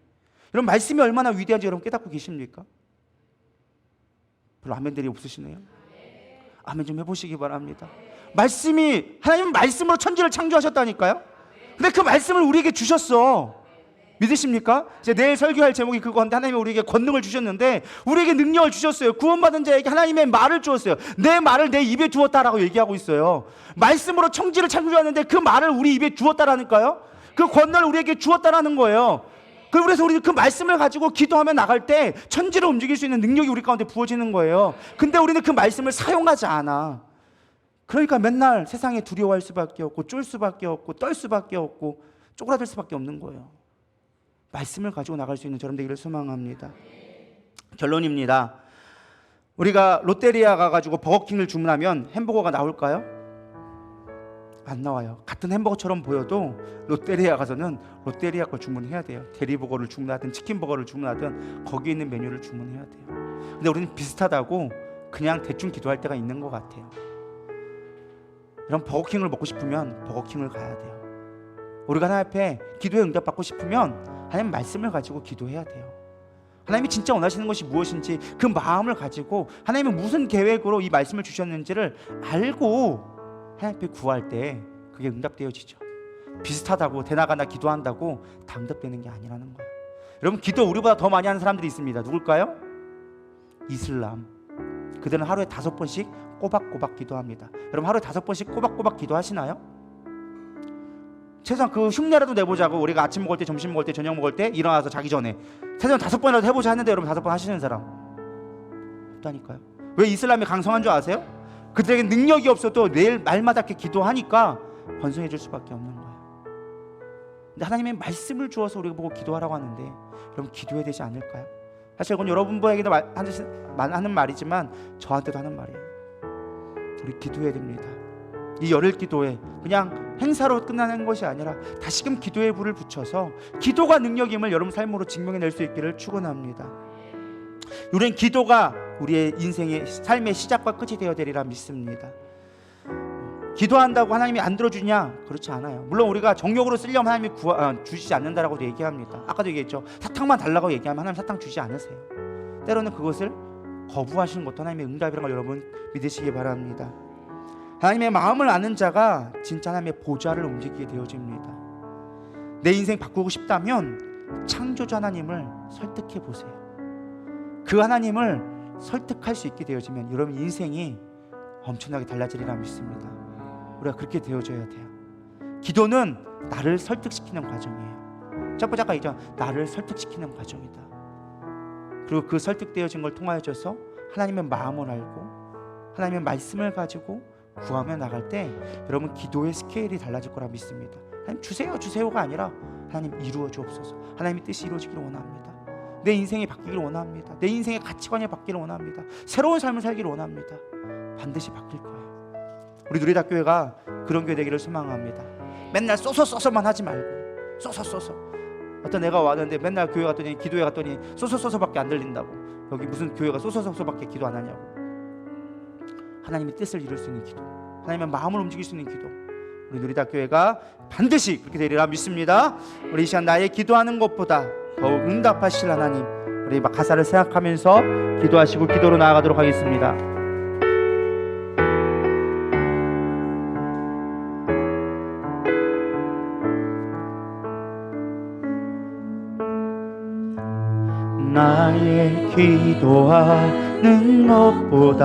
여러분 말씀이 얼마나 위대한지 여러분 깨닫고 계십니까? 별로 아멘들이 없으시네요. 아멘 좀 해보시기 바랍니다. 하나님은 말씀으로 천지를 창조하셨다니까요. 근데 그 말씀을 우리에게 주셨어. 믿으십니까? 이제 내일 설교할 제목이 그건데, 하나님이 우리에게 권능을 주셨는데 우리에게 능력을 주셨어요. 구원받은 자에게 하나님의 말을 주었어요. 내 말을 내 입에 두었다라고 얘기하고 있어요. 말씀으로 천지를 창조하는데 그 말을 우리 입에 주었다라니까요. 그 권능을 우리에게 주었다라는 거예요. 그래서 우리는 그 말씀을 가지고 기도하며 나갈 때 천지를 움직일 수 있는 능력이 우리 가운데 부어지는 거예요. 근데 우리는 그 말씀을 사용하지 않아. 그러니까 맨날 세상에 두려워할 수밖에 없고 쫄 수밖에 없고 떨 수밖에 없고 쪼그라들 수밖에 없는 거예요. 말씀을 가지고 나갈 수 있는 저런 되기를 소망합니다. 결론입니다. 우리가 롯데리아 가가지고 버거킹을 주문하면 햄버거가 나올까요? 안 나와요. 같은 햄버거처럼 보여도 롯데리아 가서는 롯데리아 걸 주문해야 돼요. 대리버거를 주문하든 치킨버거를 주문하든 거기에 있는 메뉴를 주문해야 돼요. 근데 우리는 비슷하다고 그냥 대충 기도할 때가 있는 것 같아요. 이런 버거킹을 먹고 싶으면 버거킹을 가야 돼요. 우리가 하나님 앞에 기도에 응답받고 싶으면 하나님 말씀을 가지고 기도해야 돼요. 하나님이 진짜 원하시는 것이 무엇인지 그 마음을 가지고 하나님이 무슨 계획으로 이 말씀을 주셨는지를 알고 하나님 앞에 구할 때 그게 응답되어지죠. 비슷하다고 대나가나 기도한다고 다 응답되는 게 아니라는 거예요. 여러분 기도 우리보다 더 많이 하는 사람들이 있습니다. 누굴까요? 이슬람. 그들은 하루에 5번씩 꼬박꼬박 기도합니다. 여러분 하루에 5번씩 꼬박꼬박 기도하시나요? 최소한 그 흉내라도 내보자고 우리가 아침 먹을 때, 점심 먹을 때, 저녁 먹을 때 일어나서 자기 전에 최소한 5번이라도 해보자 했는데 여러분 5번 하시는 사람 없다니까요. 왜 이슬람이 강성한 줄 아세요? 그들에게 능력이 없어도 매일 말마다 이렇게 기도하니까 번성해 줄 수밖에 없는 거예요. 근데 하나님의 말씀을 주어서 우리가 보고 기도하라고 하는데 여러분 기도해야 되지 않을까요? 사실 이건 여러분에게도 하는 말이지만 저한테도 하는 말이에요. 우리 기도해야 됩니다. 이 열흘 기도에 그냥 행사로 끝나는 것이 아니라 다시금 기도의 불을 붙여서 기도가 능력임을 여러분 삶으로 증명해낼 수 있기를 축원합니다. 우리는 기도가 우리의 인생의 삶의 시작과 끝이 되어야 되리라 믿습니다. 기도한다고 하나님이 안 들어주냐? 그렇지 않아요. 물론 우리가 정욕으로 쓰려면 하나님이 주시지 않는다라고도 얘기합니다. 아까도 얘기했죠. 사탕만 달라고 얘기하면 하나님 사탕 주지 않으세요. 때로는 그것을 거부하시는 것도 하나님의 응답이라는 걸 여러분 믿으시기 바랍니다. 하나님의 마음을 아는 자가 진짜 하나님의 보좌를 움직이게 되어집니다. 내 인생 바꾸고 싶다면 창조주 하나님을 설득해 보세요. 그 하나님을 설득할 수 있게 되어지면 여러분 인생이 엄청나게 달라지리라 믿습니다. 우리가 그렇게 되어져야 돼요. 기도는 나를 설득시키는 과정이에요. 첫 번째 아까 얘기했죠. 나를 설득시키는 과정이다. 그리고 그 설득되어진 걸 통하여져서 하나님의 마음을 알고 하나님의 말씀을 가지고 구하며 나갈 때 여러분 기도의 스케일이 달라질 거라 믿습니다. 하나님 주세요가 아니라 하나님 이루어 주옵소서. 하나님의 뜻이 이루어지기를 원합니다. 내 인생이 바뀌기를 원합니다. 내 인생의 가치관이 바뀌기를 원합니다. 새로운 삶을 살기를 원합니다. 반드시 바뀔 거예요. 우리 누리다교회가 그런 교회 되기를 소망합니다. 맨날 쏘서만 하지 말고 쏘서 어떤 애가 왔는데 맨날 교회 갔더니 기도회 갔더니 쏘서밖에 안 들린다고. 여기 무슨 교회가 쏘서밖에 기도 안 하냐고. 하나님의 뜻을 이룰 수 있는 기도, 하나님의 마음을 움직일 수 있는 기도, 우리 누리다교회가 반드시 그렇게 되리라 믿습니다. 우리 이 시간 나의 기도하는 것보다 더욱 응답하실 하나님, 우리 가사를 생각하면서 기도하시고 기도로 나아가도록 하겠습니다. 나의 기도하는 것보다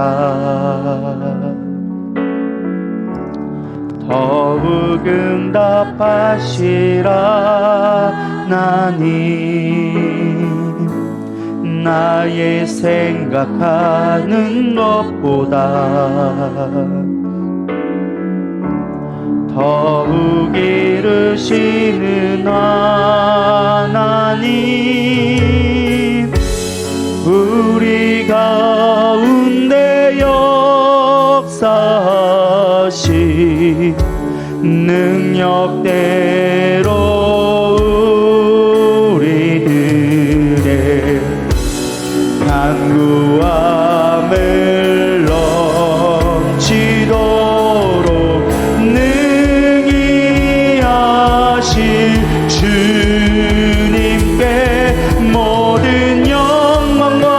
더욱 응답하시라 하나님. 나의 생각하는 것보다 더욱 이루시라 이루시는 하나님, 우리 가운데 역사하신 능력대로 우리들의 간구함을 넘치도록 능히 하실 주님께 모든 영광과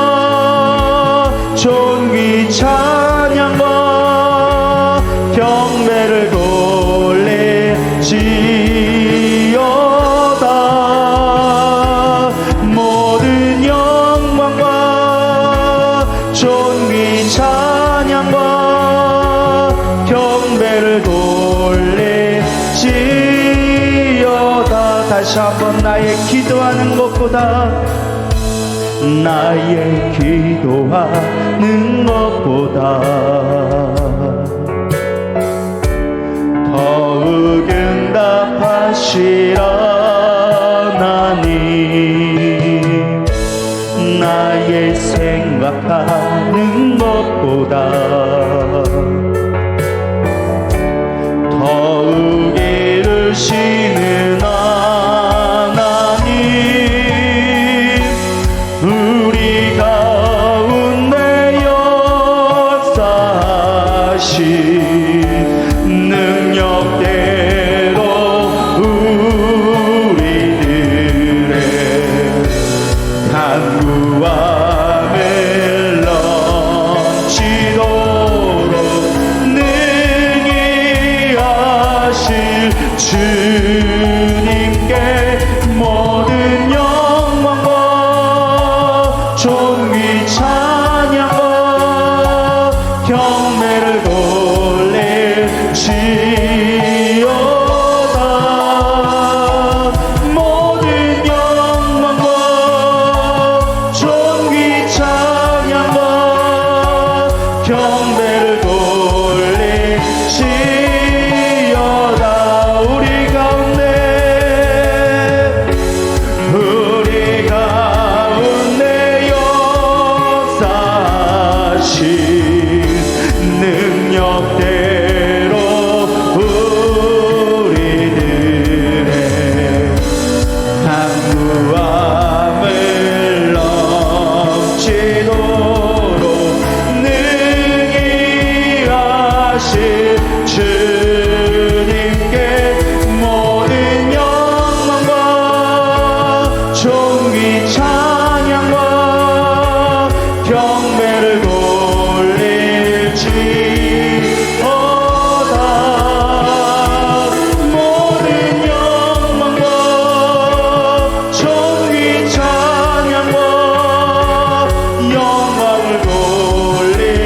존귀 찬양과 경배를 돌리지어다. 모든 영광과 존귀 찬양과 경배를 돌리지어다. 다시 한번 나의 기도하는 것보다, 나의 기도하는 것보다 더욱 응답하시라 하나님. 나의 생각하는 것보다 더욱 이루시는 하나님, 우리 가운데 역사하신 능력대로 우리들의 간구함을 넘치도록 능히 하실 주님께 모든 영광과 존귀 찬양과 경배를 돌릴지어다. 모든 영광과 존귀 찬양과 경배를 돌릴지어다. 우리 가운데 역사하신 능력대로 우리들의 간구함을 넘치도록 능히 하실 주님께 모든 영광과 존귀 찬양과 경배를 돌릴지어다. 모든 영광과 존귀 찬양과 영광을 돌릴지어다.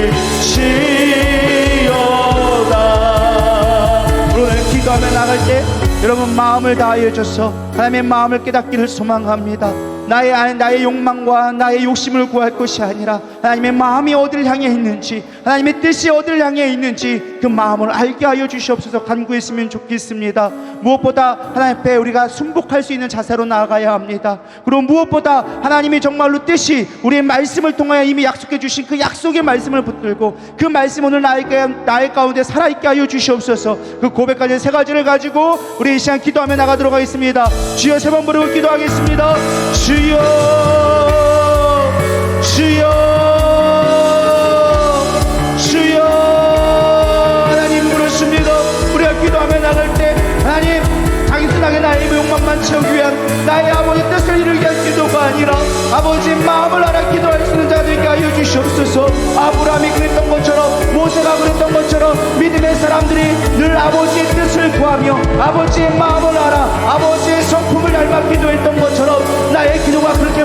오늘 기도하며 나갈 때 여러분 마음을 다하여 줘서 하나님의 마음을 깨닫기를 소망합니다. 나의 욕망과 나의 욕심을 구할 것이 아니라 하나님의 마음이 어디를 향해 있는지, 하나님의 뜻이 어디를 향해 있는지 그 마음을 알게 하여 주시옵소서. 간구했으면 좋겠습니다. 무엇보다 하나님 앞에 우리가 순복할 수 있는 자세로 나아가야 합니다. 그리고 무엇보다 하나님이 정말로 뜻이 우리의 말씀을 통하여 이미 약속해 주신 그 약속의 말씀을 붙들고 그 말씀 오늘 나의 가운데 살아있게 하여 주시옵소서. 그 고백까지 세 가지를 가지고 우리 이 시간 기도하며 나가도록 하겠습니다. 주여, 세 번 부르고 기도하겠습니다. 주여, 주여, 주여. 하나님 부르십니다. 우리가 기도하며 나갈 때 하나님 단순하게 나의 욕망만 채우기 위한 나의 아버지 뜻을 이루기 위한 기도가 아니라 아버지 마음을 알아 기도할 수 있는 자들에게 하여 주시옵소서. 아브라함이 그랬던 것처럼, 모세가 그랬던 것처럼 믿음의 사람들이 늘 아버지의 뜻을 구하며 아버지의 마음을 알아 아버지의 성품을 닮아 기도했던 것처럼 나의 기도가 그렇게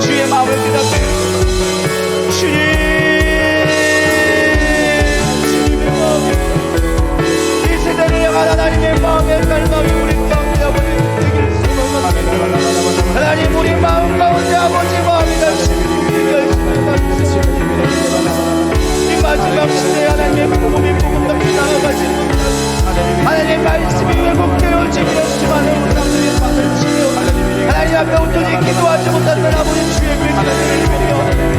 주의 마음을 깨닫게 주님의 마음 이 세대를 향한 하나님의 마음의 갈망이 우리 가운데 아버지 되길 소망합니다. 하나님 우리 마음 가운데 아버지 마음이 이 마지막 시대에 하나님의 복음이 복음답게 나아가시는 하나님의 말씀이 왜곡되어지면서만 우리 사람들이 밤을 치며 하나님 앞에 온전히 기도하지 못했던 아버지 주의 글씨를 읽으며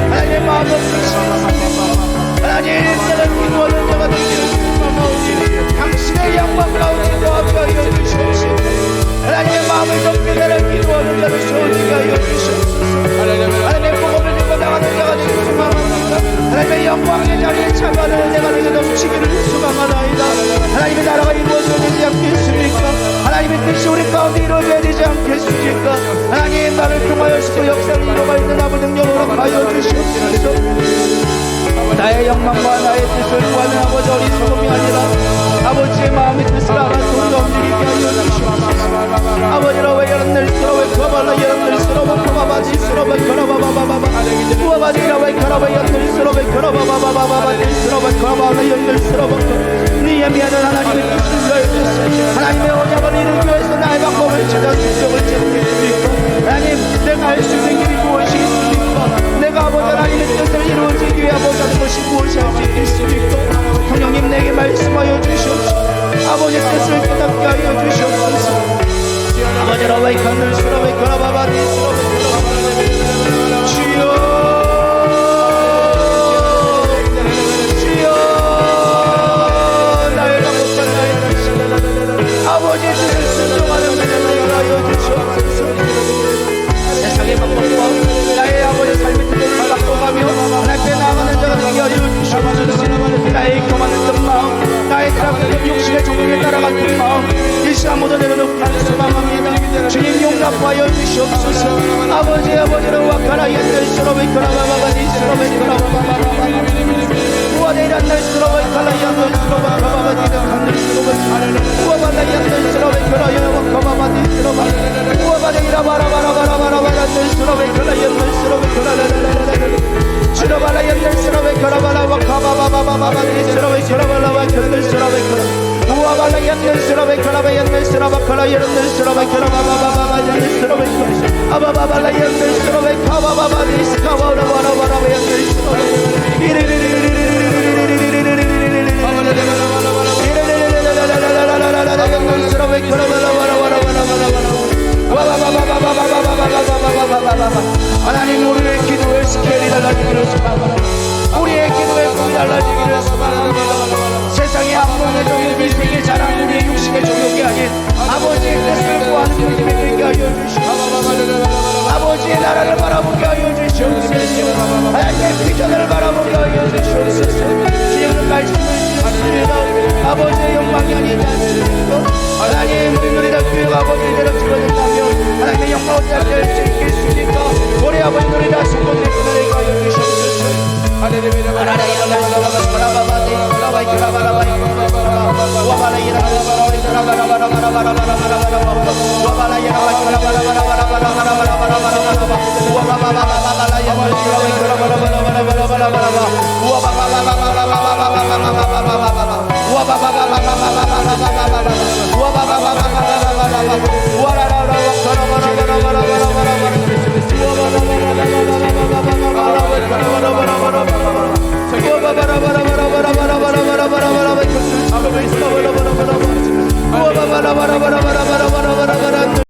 하나님의 마음을 주시옵소서. 하나님 내가 기도하는 자가 되기를 소망하오니 당신의 영광 가운데 거하여 주시옵소서. 하나님의 마음을 덮게 내가 기도하는 자를 소원하게 하여 주시옵소서. 하나님의 복음을 들고 나가는 자가 되기를 소망합니다. 하나님의 영광의 자리에 참여하는 내가 되게 넘치기를 소망하나이다. 하나님의 나라가 이루어져야 되지 않겠습니까? 하나님의 뜻이 우리 가운데 이루어져야 되지 않겠습니까? 하나님 나를 통하여서 역사를 이루어가 있는 아버지 능력으로 하여 주시옵소서. 나의 영광과 나의 뜻을 구하는 아버지 어리석음이 아니라 아버지의 마음의 뜻을 알아 우리가 움직이게 하여 주시옵소서. 아버지라 왜 열날스러 왜 거발라 열날스러 왜 거바바지스러 왜 거라바바바바바 우아바지라 왜 거라바 열날스러 왜 거라바바바바바바지스러 왜 거바발라 열날스러 네 미안한 하나님의 뜻을 위하여 주시옵소서. 하나님의 언약을 이루기 위해서 나의 방법을 찾아 주적을 제공했습니까? 하나님 내가 할 수 있는 길이 무엇이 있습니까? 내가 아버지 하나님의 뜻을 이루어지기 위해 아버지 하는 것이 무엇이 할 수 있겠습니까? 성령님 내게 말씀하여 주시옵소서. 아버지 뜻을 깨닫게 하여 주시옵소서. 아버지라 와이칸을 쓰라 와이카라 바바니 쓰라 주여 주여 나의 방법과 나의 뜻 아버지의 뜻을 순종하는 자들에게 하여 주시옵소서. 세상의 방법과 나의 아버지 삶의 뜻을 바꿔가며 하나님께 나아가는 자가 되게 하여 주시옵소서. 나의 교만했던 마음 나의 따라가는 욕심의 종국에 따라갔던 마음 이 시간 모두 내려놓기를 소망합니다. 주님 용납하여 주시옵소서. 아버지를 와카라 옛날스러워 이카라바바바니 스러워 이카라바바바바 우와데이란 날스러워 이카라 옛날스러워 가바바디는 간들스러워 우와바다 옛날스러워 이카라 와카바바디 스러워 우와바데이라 바라바라바라바라바 옛날스러워 이카라 옛날스러워 이카라라라라라 주라바라 옛날스러워 이카라바라 와카바바바바바디 스러워 이카라바라바 옛날스러워 이카라 우와바라 옛날스러워 이카라바 옛날스러워 카라 옛날스러워 이카라바바바바 옛날스러워 아바바바라 옛날스러워 이카바바바디 스카바라바라바라바 옛날스러워 하나님 우리의 기도의 스케일이 달라지기를 소망합니다. 우리의 기도의 꿈이 달라지기를 소망합니다. 세상의 악몽의 종이 미생의 자랑 우리의 육신의 종욕이 아닌 아버지의 뜻을 구하는 우리에게 되게 하여 주시옵소서. 아버지의 나라를 바라보게 하여 주시옵소서. 하나님의 비전을 바라보게 하여 주시옵소서. 주님은 말씀을 주셨습니다. 아버지의 영광이 아니지 않습니까? 하나님 우리 누리다 교회가 아버지의 대로 들어진다면 하나님의 영광을 잡을 수 있겠습니까? 우리 아버지 누리다 성공의 그날에 하여 주시옵소서.